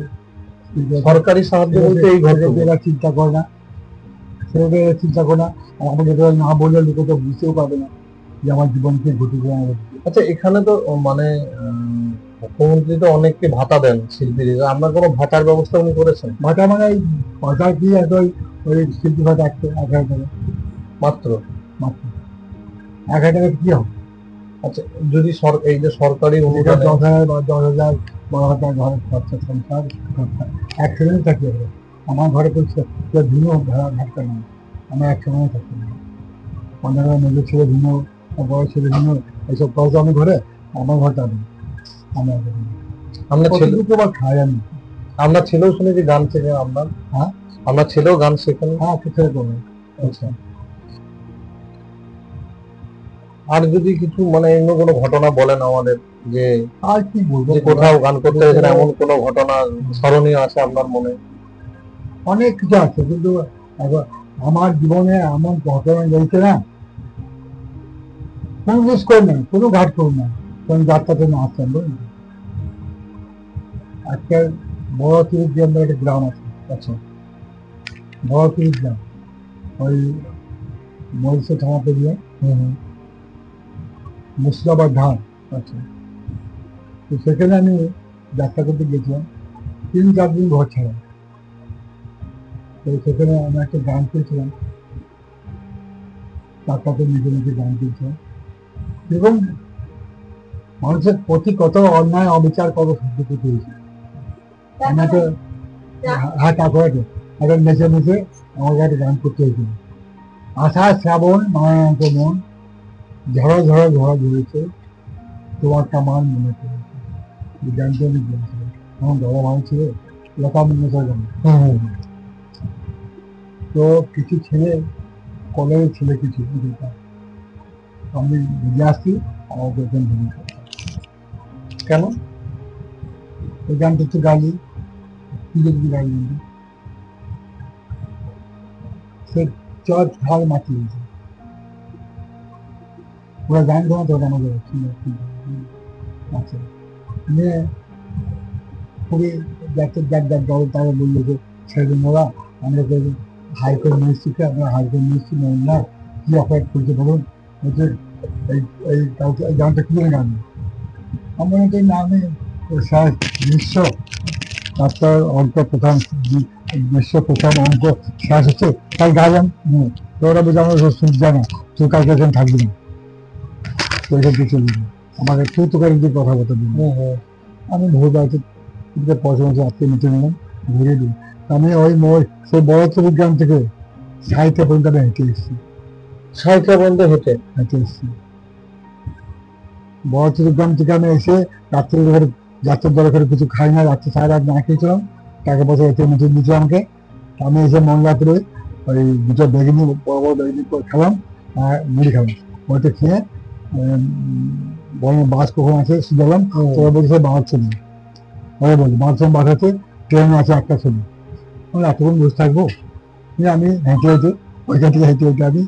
সরকারি সাহায্য বলতে এই ঘটনা চিন্তা করে না, ছেলেদের চিন্তা করে না, আর আমাকে না বললে লোকে তো বুঝতেও পারবে না যে আমার জীবনকে ঘটেছে। আচ্ছা, এখানে তো মানে মুখ্যমন্ত্রী তো অনেককে ভাতা দেন শিল্পীদের, আপনার কোনো ভাতার ব্যবস্থা উনি করেছেন? ভাতা মানে ভাতা কি ওই শিল্পী ভাতা 1,000 টাকা মাত্র? মাত্র 1,000 টাকা কি হবে? আচ্ছা, যদি এই যে সরকারি অনুদান 10,000 বা 10,000 12,000 ঘরের খরচা, সংসার খরচা, একসঙ্গে থাকতে হবে। আমার ঘরে তো ভিন্ন ভাবতে নেই, আমার একসঙ্গে থাকতে হবে। 15 মেয়েদের ছেলে ভিন্ন, বড় ছেলে ভিন্ন, এইসব খরচা আমি ঘরে, আমার ঘরটা নেই। আমরা ছেলে আবার খাই আমি। আমরা ছেলেও শুনেছি গান শেখে আপনার? হ্যাঁ, আমরা ছেলেও গান শেখেন? হ্যাঁ, ছেলে করবে। আচ্ছা, আর যদি কিছু মানে অন্য কোনো ঘটনা বলেন আমাদের, যে আর কি বলবো, যে কোথাও গান করতে গেছেন এমন কোনো ঘটনা স্মরণীয় আছে আপনার মনে? অনেক কিছু আছে, কিন্তু আমার জীবনে এমন ঘটনা রয়েছে না, কোনো মিস করি না, কোনো ঘাট করি না, কোন যাত্রাতে না আসতাম বুঝলি। আজকে বড় তিরিশ গ্রামের একটা গ্রাম আছে। আচ্ছা, বড় তিরিশ গ্রাম, ওই মরিশে থামাতে গিয়ে মুর্শিদাবাদ ধান। আচ্ছা, তো সেখানে আমি যাত্রা করতে গেছিলাম, 3-4 দিন ঘর ছাড়া। তো সেখানে আমি একটা গান করেছিলাম, যাত্রাতে নিজে নিজে গান করেছিলাম, এবং মানুষের প্রতি কত অন্যায় অবিচার, কত সহ্য করতে হয়েছে। আমি একটা হাত আঁকড়াতে একটা নেচে নেচে আমাকে একটা গান করতে হয়েছিল। আষাঢ় শ্রাবণ মায়ান্ত মন, ঝড়ো ঝড়ো ঝড় ধরেছে, তোমার কামান মনে পড়েছে। এই গানটা আমি গেয়েছিলাম, আমার বাবা মা ছিল লতা মঙ্গেশকর গান। তো কিছু ছেলে, কলেজের ছেলে কিছু, আমি বুঝে আসছি আমাকে কেন ওই গানটা একটু গালি, কি দেখবি গালি, সে চট ঝাল মাতিয়েছে পুরো গান তোমার তো আমাদের আচ্ছা, মেয়ে খুবই তারা বললো যে ছেলে মোরা আমরা তো হাইকোর্ট মিনিস্ট্রিকে, আমরা হাইকোর্ট মিনিস্ট্রি নেই না, কি অপারেট করতে বলুন, বলছে এই গানটা কি করে গান, আমরা তো নামে বিশ্ব তার অঙ্ক প্রধান, বিশ্ব প্রথম অঙ্ক শেষ হচ্ছে, তাই গাজন তো ওরা বলছে আমরা শুনতে জানা, তুই কালকে এখানে থাকবি না, তুই এখান থেকে চলবি না, আমাকে তুই তোকে একদিন কথা বলতে দিবি। আমি ভোর বাড়িতে পয়সা আজকে নিতে নিলাম, ঘুরিয়ে দিই। আমি ওই সেই বড় বিজ্ঞান থেকে সাহিত্য পর্যন্ত আমি হেঁটে এসেছি। সাহিত্য পর্যন্ত হেঁটে এসেছি বড় বিজ্ঞান থেকে আমি এসে রাত্রে ঘরে যাত্রার দলে করে কিছু খাই না, রাত্রে 4:30 না খেয়েছিলাম, টাকা পয়সা এতে মিটিয়ে দিয়েছিল আমাকে। আমি এসে মঙ্গলাপুরে ওই 2টা বেগুনি, বড় বড় বেগুনি খেলাম আর মুড়ি খেলাম, ওইটা খেয়ে বড় বাস কখন আছে শুধালাম, তোরা বলছে বাড়াচ্ছে না, ওরা বলছে বাথরুম বাঁধাচ্ছে, ট্রেন আছে 1টা ছবি, আমরা এতক্ষণ বসে থাকবো। আমি হেঁটে হেঁটে ওইখান থেকে হেঁটে হেঁটে আমি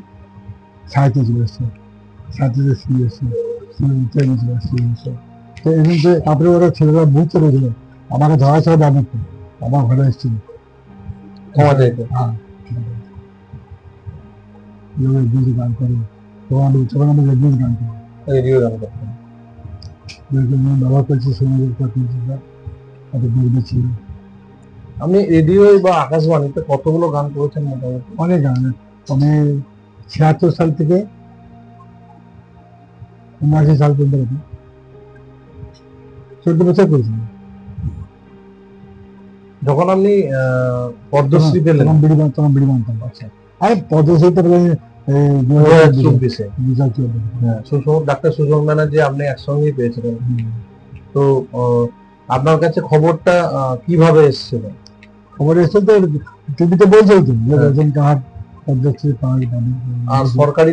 সাহিত্যে চলে এসছি, সাহিত্যে শুয়ে এসছি, ট্রেনে চলে এসছি। তো এমনি যে তারপরে ওরা ছেলেরা বুঝতে পেরেছিল, আমাকে ধরা ছিল আমি আমার ঘরে এসেছিল। হ্যাঁ, গান করে তোমার উচ্চারণ আমি রেডিও গান করি। রেডিও গান করতেন। ব্যবহার করছি সমাজের বলবে ছিল। আপনি রেডিও বা আকাশবাণীতে কতগুলো গান করেছেন মোটামুটি? অনেক গান। আমি 76 সাল থেকে 79 সাল পর্যন্ত 14 বছর করেছিলাম। যখন আপনি পদ্মশ্রী পেলেন? তখন বিড়ি বানতাম। আচ্ছা, আরে পদ্মশ্রীতে পেলেন 2024-এ। হ্যাঁ, ডাক্তার সুষম ব্যানার্জি আপনি একসঙ্গেই পেয়েছিলেন। তো আপনার কাছে খবরটা কিভাবে এসেছিল? খবর এসে তো টিভিতে বলছে তো রজন কাহার পদ্মশ্রী পাওয়া যাবে। আর সরকারি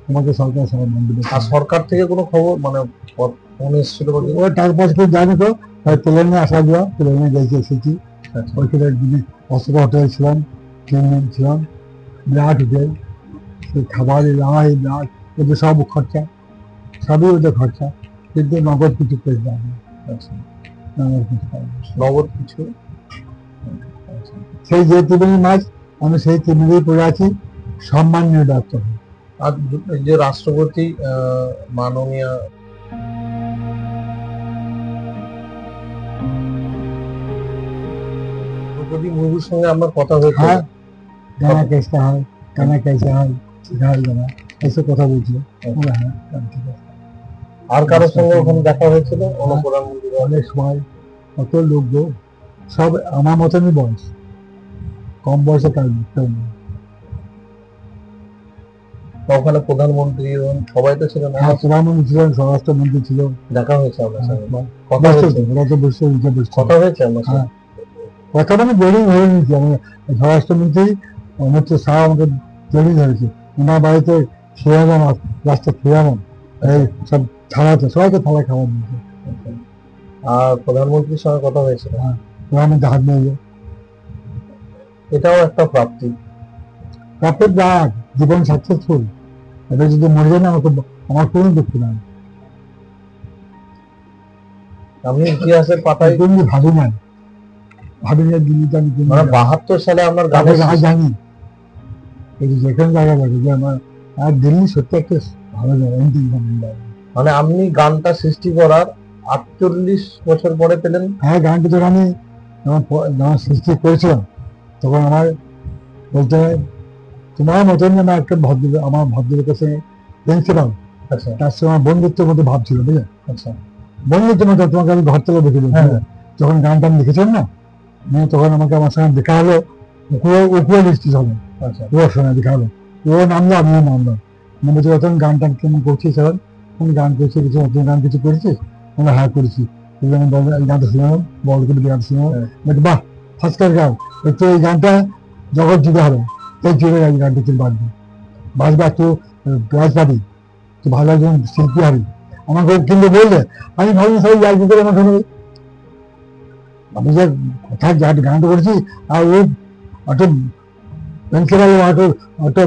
তোমাকে সরকার সবার নাম দিবে। আর সরকার থেকে কোনো খবর মানে ফোন এসেছিল? ওই টাকা পয়সা করে জানি তো, প্লেনে আসা যাওয়া, প্লেনে গেছে এসেছি। ওইখানে একদিনে অশোকা হোটেল ছিলাম, 3 দিন ছিলাম, বিরাট হোটেল, খাবার ওদের সব খরচা, সবই ওদের খরচা, কিন্তু নগদ কিছু পেয়েছিলাম। নগদ কিছু? সেই যে ত্রিবেণী মাছ, আমি সেই ত্রিবেণী পড়ে আছি, সম্মানীয় ডাক্তার। আর এই যে রাষ্ট্রপতি মাননীয় দ্রৌপদী মুর্মুর সঙ্গে আমার কথা হয়েছে। হ্যাঁ, গানা কেসা হয়, গানা কেসা হয়, গানা এসব কথা বলছিল। হ্যাঁ, ঠিক আছে। আর কারোর সঙ্গে ওখানে দেখা হয়েছিল? প্রধানমন্ত্রী অনেক সময় কত লোক গো, সব আমার মতনই বয়স, কম বয়সে কাজ করতে। ওখানে প্রধানমন্ত্রী সবাই তো ছিলেন? হ্যাঁ, প্রধানমন্ত্রী ছিলেন, স্বরাষ্ট্রমন্ত্রী ছিল। দেখা হয়েছে আপনার সঙ্গে? কথা হয়েছে, ওরা তো বসে কথা হয়েছে আপনার সঙ্গে? কথা মানে জড়িয়ে ধরে নিয়েছি আমি। স্বরাষ্ট্রমন্ত্রী অমিত শাহ আমাকে জড়িয়ে ধরেছে, ওনার বাড়িতে খেয়ে যান, রাস্তা খেয়ে যান, এই সব থালাতে সবাইকে থালা খাবার দিয়েছে। আর প্রধানমন্ত্রীর সঙ্গে কথা হয়েছিল? হ্যাঁ, প্রধানমন্ত্রী হাত নিয়ে। এটাও একটা প্রাপ্তি। প্রাপ্তের ডাক, জীবন সাকসেসফুল। এবার যদি মরে যায় না, আমার কোনো দুঃখ নাই। আমি ইতিহাসের পাতায় ভাবি না, দিল্লিতে আমি 72 সালে আপনার গানে জানি যেখানে জায়গা লাগে যে আমার, আর দিল্লি সত্যি একটা ভালো জায়গা। মানে আপনি গানটা সৃষ্টি করার 48 বছর পরে পেলেন? হ্যাঁ, গানটা যখন আমি সৃষ্টি করেছিলাম, তখন আমার বলতে হয় তোমার মতন যেন একটা আমার ভদ্রলোকের সঙ্গে প্রিন্সিপাল, আচ্ছা, তার সঙ্গে আমার বন্ধুত্বের মধ্যে ভাব ছিল, বুঝলেন? আচ্ছা, বন্ধুত্বের মধ্যে তোমাকে আমি ঘর থেকে দেখে দিয়েছি। যখন গানটা আমি লিখেছিলাম না, তখন আমাকে আমার সঙ্গে দেখা হলো, উপরে দৃষ্টি হবে। আচ্ছা, ওর সঙ্গে দেখা হলো, ও নামলো, আমিও নামলাম। মানে যখন গানটা কেমন করছিস, এখন আমি গান করছি, কিছু নতুন গান কিছু করেছিস? আমরা হ্যাঁ করেছি। আমি এই গানটা শুনলাম, বল করে গান শুনলাম, বাহ ফার্স্ট ক্লাস গান, একটু এই গানটা জগৎ জুড়ে হবে, এই জুড়ে এই গানটা তুই বাঁধবি, বাঁচবা, একটু প্রাইজ পাবি, তুই ভালো একজন শিল্পী হবি। আমাকে কিন্তু বললে, আমি ভাবলাম সবাই যাই করে আমাকে আমি যে কথা গানটা করেছি, আর ও অত প্রিন্সিপাল, অত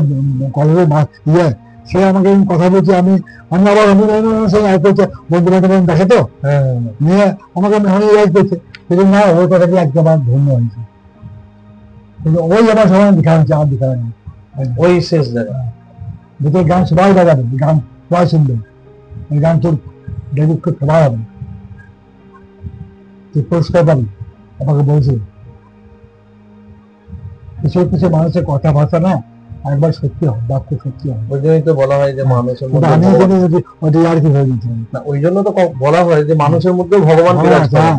কলেজের ইয়ে, সে আমাকে কথা বলছে, আমি আবার বন্ধু বান্ধব দেখে তো নিয়ে আমাকে লাইক করছে, কিন্তু না, ওই কথাটি আজকে আমার ধন্য হয়েছে। কিন্তু ওই আমার সবাই দেখা হচ্ছে, আমার দেখা হয়নি। ওই শেষ জায়গা দুটোর গান সবাই বাজাবে, গান সবাই শুনবে, এই গান তোর ডেবিট করে সবাই হবে, তুই পুরস্কার পাবি, আমাকে বলছে। কিছু কিছু মানুষের কথাবার্তা না একবার সত্যি হয়, বাক্য সত্যি হয়। ওই জন্যই তো বলা হয় যে মানুষের মধ্যে, আমি আর কি হয়ে গেছি না, ওই জন্য তো বলা হয় যে মানুষের মধ্যে ভগবান বিরাজ করেন,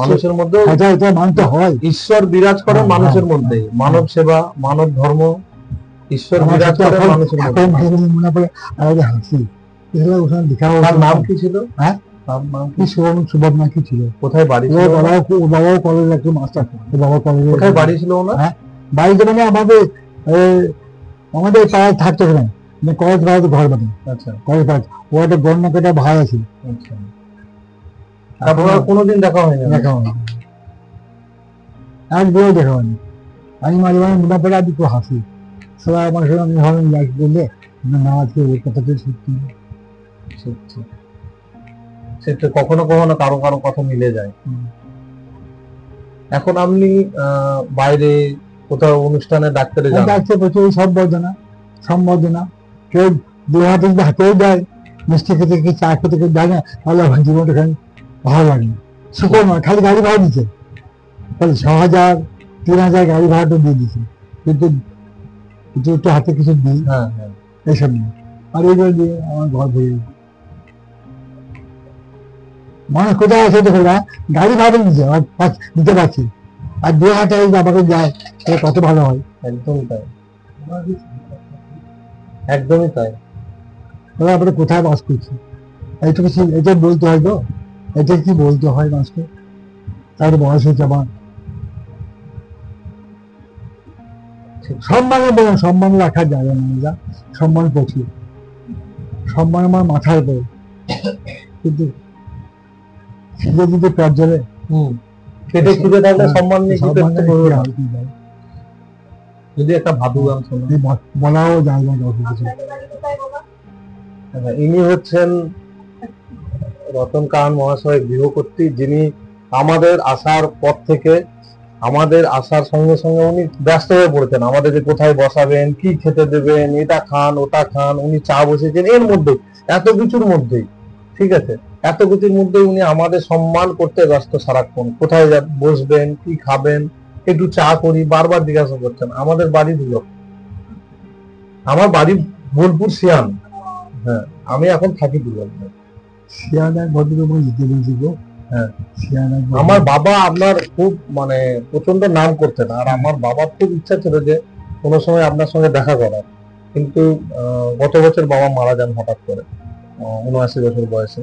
মানুষের মধ্যে এটা মানতে হয়, ঈশ্বর বিরাজ করেন মানুষের মধ্যে। মানব সেবা, মানব ধর্ম, ঈশ্বর বিরাজ করেন মানুষের মধ্যে। মনে পড়ে আমাদের হাসি, ওখানে দেখা। তার নাম কি ছিল? হ্যাঁ, নাম কি সুবোধ না কি ছিল? কোথায় বাড়ি ছিল? বাবাও কলেজ একজন মাস্টার, বাবা কলেজে। কোথায় বাড়ি ছিল ওনার? হ্যাঁ, বাড়িতে মানে আমাদের পাড়ায় থাকতো না, কলেজ পাড়াতে ঘর বাড়ি। আচ্ছা, কলেজ পাড়া ও একটা গন্যা কেটা ভাই আছে। আচ্ছা, তারপর কোনোদিন দেখা হয়নি? দেখা হয়নি, একদিনও দেখা হয়নি। আমি মাঝে মাঝে মনে পড়ে আজ একটু হাসি, সবাই আমার সঙ্গে আমি ভাবেন লাইক করলে না, আজকে ওই কথাটা সত্যি সত্যি। সেটা কখনো কখনো কারো কারো কথা মিলে যায়। এখন আপনি বাইরে কোথাও অনুষ্ঠানে ডাক্তারে যান? ডাকতে প্রচুর সম্বর্ধনা, কেউ দু হাতে যদি হাতেও দেয়, মিষ্টি খেতে কি চা খেতে কেউ দেয় না, তাহলে আমার জীবনটা খালি ভালো লাগে না। সুখর নয়, খালি গাড়ি ভাড়া দিচ্ছে, তাহলে 6,000 3,000 গাড়ি ভাড়াটা দিয়ে দিচ্ছে, কিন্তু কিছু একটু হাতে কিছু দিই হ্যাঁ হ্যাঁ এইসব নিয়ে, আর এইগুলো দিয়ে আমার ঘর ভরে গেছে। মানুষ কোথায় আছে দেখো না, গাড়ি ভাড়া দিচ্ছে আর দিতে পারছি, আর 2,000 টাকা যদি আমাকে যায় তাহলে কত ভালো হয়। একদমই তাই, একদমই তাই। তাহলে আমরা কোথায় বাস করছি, এইটুকু এটা বলতে হয় তো, এটা কি বলতে হয় মানুষকে, তার বয়স হচ্ছে আমার। সম্মানে বলুন, সম্মান রাখা যাবে না, যা সম্মান প্রচুর, সম্মান আমার মাথার উপরে, কিন্তু খিদে দিতে পেট জ্বলে, পেটে খিদে থাকলে সম্মান নিয়ে কি সম্মানে করতে কি পারবে না। হয় কি যায়, যদি একটা ভাদু গান শোনো। এই বলাও যায় না কাউকে কিছু। ইনি হচ্ছেন রতন কাহান মহাশয় গৃহকর্ত্রী, যিনি আমাদের আসার পর থেকে, আমাদের আসার সঙ্গে সঙ্গে উনি ব্যস্ত হয়ে পড়েছেন, আমাদের যে কোথায় বসাবেন, কি খেতে দেবেন, এটা খান ওটা খান, উনি চা বসেছেন এর মধ্যে, এত কিছুর মধ্যেই, ঠিক আছে, এত কিছুর মধ্যে উনি আমাদের সম্মান করতে ব্যস্ত সারাক্ষণ, কোথায় বসবেন, কি খাবেন, একটু চা করি, বারবার জিজ্ঞাসা করছেন। আমাদের বাড়ি দিল, আমার বাড়ি বোলপুর শিয়ান, হ্যাঁ আমি এখন থাকি দিলাম। শিয়ান এক ভদ্রলোক জিতে বলছি গো, হ্যাঁ শিয়ান এক আমার বাবা আপনার খুব মানে প্রচন্ড নাম করতেন, আর আমার বাবার খুব ইচ্ছা ছিল যে কোনো সময় আপনার সঙ্গে দেখা করার, কিন্তু গত বছর বাবা মারা যান হঠাৎ করে 79 বছর বয়সে,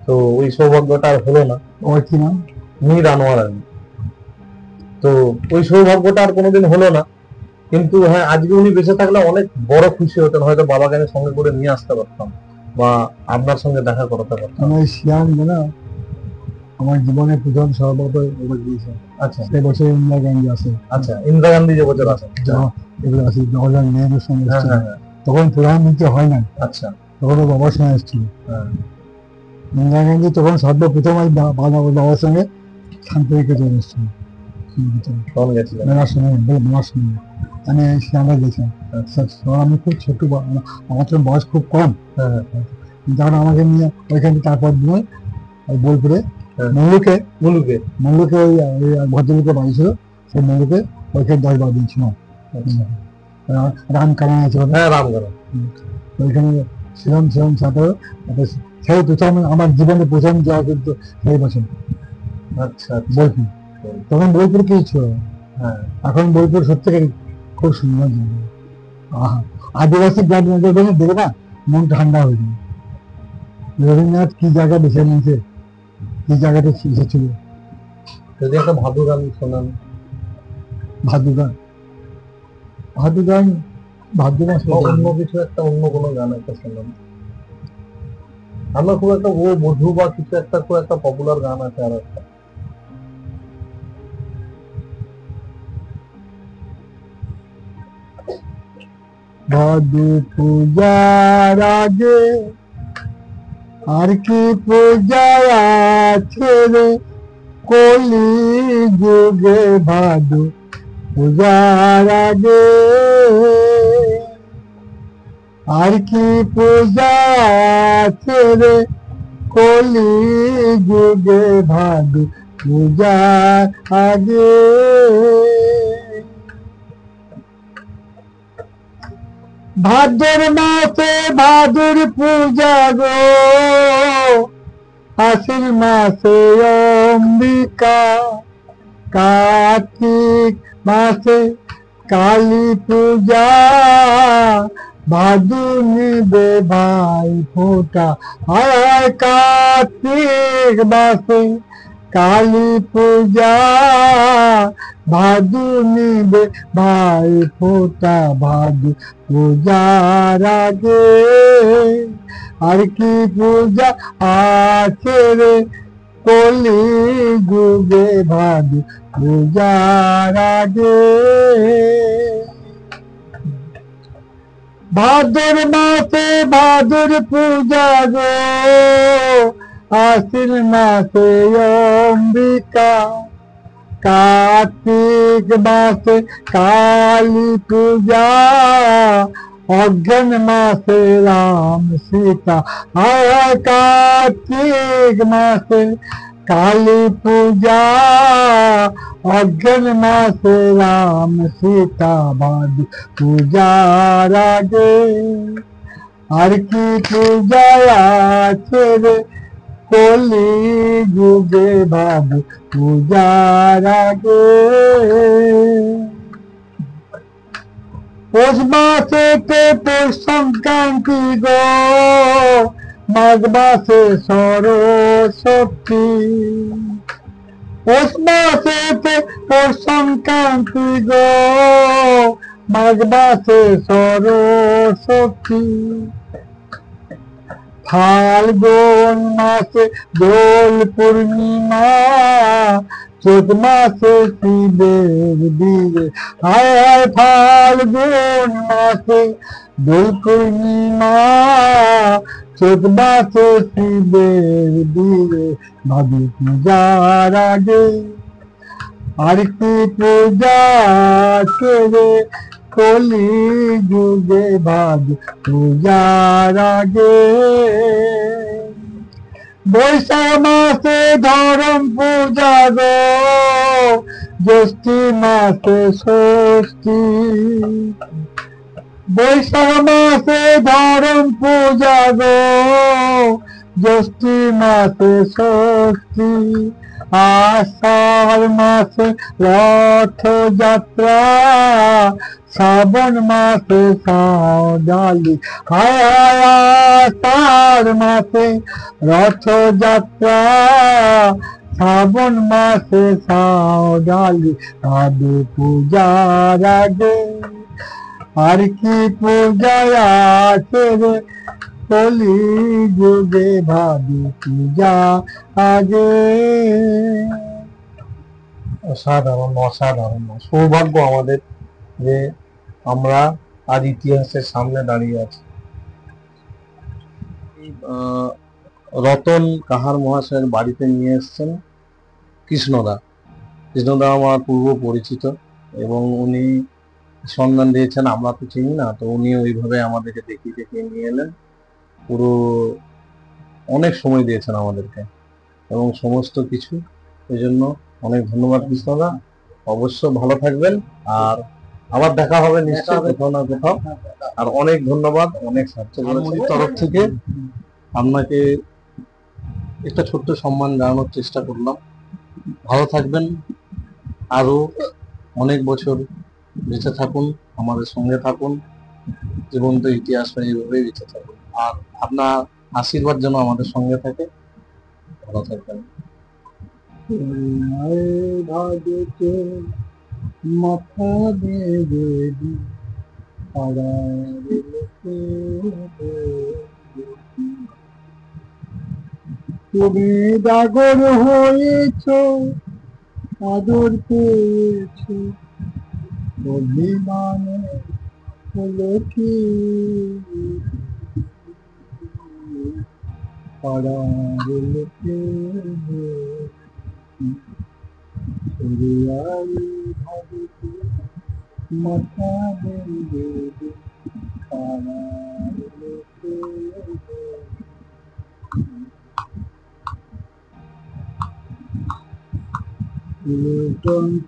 তো ওই সৌভাগ্যটা আর হলো না। ওর কি নাম? মীর আনোয়ার আলী। তো ওই সৌভাগ্যটা আর কোনোদিন হলো না, কিন্তু হ্যাঁ আজকে উনি বেঁচে থাকলে অনেক বড় খুশি হতেন, হয়তো বাবাকে আমি সঙ্গে করে নিয়ে আসতে পারতাম বা আপনার সঙ্গে দেখা করাতে পারতাম। আমার শিয়ান না, আমার জীবনে প্রথম সভাপতি ওভার দিয়েছে। আচ্ছা সেই বছর ইন্দিরা গান্ধী আসে, আচ্ছা, ইন্দিরা গান্ধী যে বছর আসেন, এগুলো আসে, জওয়াহরলাল নেহরুর সঙ্গে হ্যাঁ এসেছিল। হ্যাঁ হ্যাঁ, তখন প্রধানমন্ত্রী হয় না, আচ্ছা তখন ও বাবার সঙ্গে এসেছিল। হ্যাঁ ইন্দিরা গান্ধী তখন সর্বপ্রথম বাবার সঙ্গে শান্তিনিকেতন এসেছিল, তখন গেছিলেন। মেলার সময় মেলার সময় আমি শিয়ানরা গেছিলাম। আমি খুব ছোট, আমার তো বয়স খুব কম, হ্যাঁ যখন আমাকে নিয়ে ওইখানে তারপর দিনে ওই বোলপুরে মল্লুকে মুলুকে মল্লুকে ওই ভদ্রলোকের বাড়ি ছিল, সেই মল্লুকে ওইখানে 10-12 দিন ছিল। রামকানা আছে, হ্যাঁ রামগড়, ওইখানে ছিলাম তারপরে সেই প্রথম আমার জীবনে প্রথম যাওয়া কিন্তু সেই বছর আচ্ছা বোলপুর। তখন বোলপুর কি ছিল, হ্যাঁ এখন বোলপুর সত্যি খুব সুন্দর জায়গা। আদিবাসী গ্রাম দেখে না মন ঠান্ডা হয়ে যায়। রবীন্দ্রনাথ কি জায়গা বেছে নিয়েছে, কি জায়গাটা এসেছিল। যদি একটা ভাদু গান শোনান। ভাদু গান, ভাদু গান, ভাদু গান অন্য কিছু একটা, অন্য কোনো গান একটা শোনান। আমরা খুব একটা ও বধু বা কিছু একটা, খুব একটা পপুলার গান আছে আর একটা। ভাদু পূজার আগে আর কি পূজা আছে রে, কলি যুগে ভাদু পূজার আগে আর কি পূজা আছে রে, কলি যুগে ভাদু পূজার আগে। ভাদ্র মাসে ভাদুর পূজা গো, আশ্বিন মাসে অম্বিকা, কার্তিক মাসে কালী পূজা, ভাদু নিবে ভাই ফোঁটা। আর কার্তিক মাসে কালী পূজা, ভাদু নিবে ভাই ফোঁটা, ভাদু পূজার আগে আর কি পূজা আছে রে, কলি যুগে ভাদু পূজার আগে। ভাদর মাসে ভাদুর পূজা গো, আশ্বিন মাসে অম্বিকা, কার্তিক মাসে কালী পূজা, অজ্ঞান মাসে রাম সীতা, আর কার্তিক মাসে কালী পূজা, অজ্ঞান মাসে রাম সীতা বাদী পূজার আগে আর কি পূজা আছে রে কলি যুগে বাবু পূজার আগে। পৌষ মাসেতে পৌষ সংক্রান্তি গো, মাঘ মাসে সরস্বতী, পৌষ মাসেতে পৌষ সংক্রান্তি গো, মাঘ মাসে সরস্বতী, ফাল্গুন মাসে দোল পূর্ণিমা, চৈত মাসে শিবের বিয়ে, হায় হায় ফাল্গুন মাসে দোল পূর্ণিমা, চৈত মাসে শিবের বিয়ে, ভাবি পূজার আগে আর কি পূজা আছে রে কলি যুগে ভাবি পূজার আগে। বৈশাখ মাসে ধরম পূজা গো, জ্যৈষ্ঠী মাসে ষষ্ঠী, বৈশাখ মাসে ধরম পূজা গো, জ্যৈষ্ঠী মাসে ষষ্ঠী, আষাঢ় মাসে রথযাত্রা, শ্রাবণ মাসে সাওডালি, হায় হায় আষাঢ় মাসে রথযাত্রা, শ্রাবণ মাসে সাওডালি, ভাবি পূজার আগে আর কি পূজা আছে রে কলি যুগে ভাবি পূজা আগে। অসাধারণ অসাধারণ, সৌভাগ্য আমাদের যে আমরা আজ ইতিহাসের সামনে দাঁড়িয়ে আছি। রতন কাহার মহাশয়ের বাড়িতে নিয়ে এসছেন কৃষ্ণদা। কৃষ্ণদা আমার পূর্ব পরিচিত এবং উনি সন্ধান দিয়েছেন, আমরা তো চিনি না, তো উনি ওইভাবে আমাদেরকে দেখিয়ে দেখিয়ে নিয়ে এলেন, পুরো অনেক সময় দিয়েছেন আমাদেরকে এবং সমস্ত কিছু, এই জন্য অনেক ধন্যবাদ কৃষ্ণদা। অবশ্য ভালো থাকবেন, আর আবার দেখা হবে নিশ্চয়ই কোথাও না কোথাও। আর অনেক ধন্যবাদ, অনেক সাহায্য করেছেন তরফ থেকে আপনাকে একটা ছোট্ট সম্মান জানানোর চেষ্টা করলাম। ভালো থাকবেন, আরো অনেক বছর বেঁচে থাকুন, আমাদের সঙ্গে থাকুন, জীবন্ত ইতিহাস এইভাবেই বেঁচে থাকুন। আর আপনার আশীর্বাদ যেন আমাদের সঙ্গে থাকে। ভালো থাকবেন। ভাজতে মাথা দেবে তুমি ডাগর হয়েছ, আদর পেয়েছ, অভিমানে হলো কি পাড়ার লোকে ভাবিতে মাথা দেবে পাড়ার লোকে।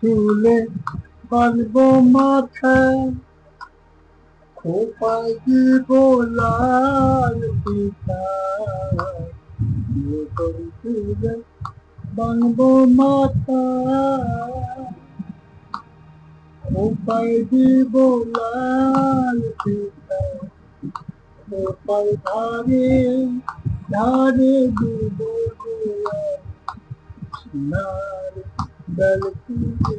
তুলে পারবো মাথা, খোপায় দিব লাল পিঠা, তুলে বানবো মাথা, খোপায় দিব লাল পিঠা, খোপায় ধারে ধারে দিব সোনার বেলকুড়ি।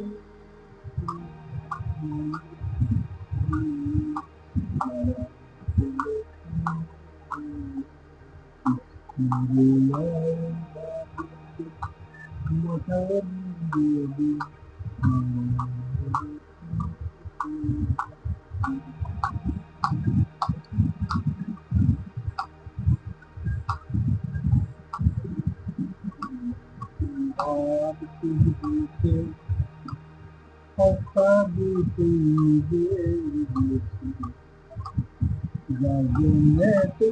জগন্নাথে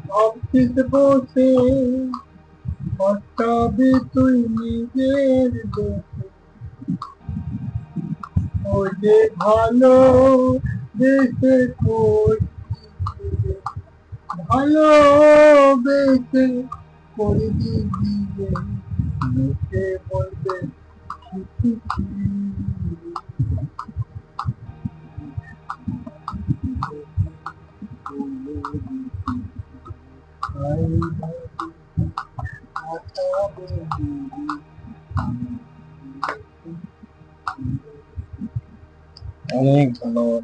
ভাবছিস বসে হটাবি তুই নিজের দোষে ও যে ভালো দেশে ভালো বেশে করবি দিবে লোকে বলবে অনেক ধন্যবাদ।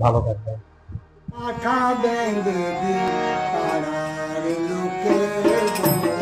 ভালো থাকবেন। মাথা বেঁধে দি পাড়ার লোকে বলবে,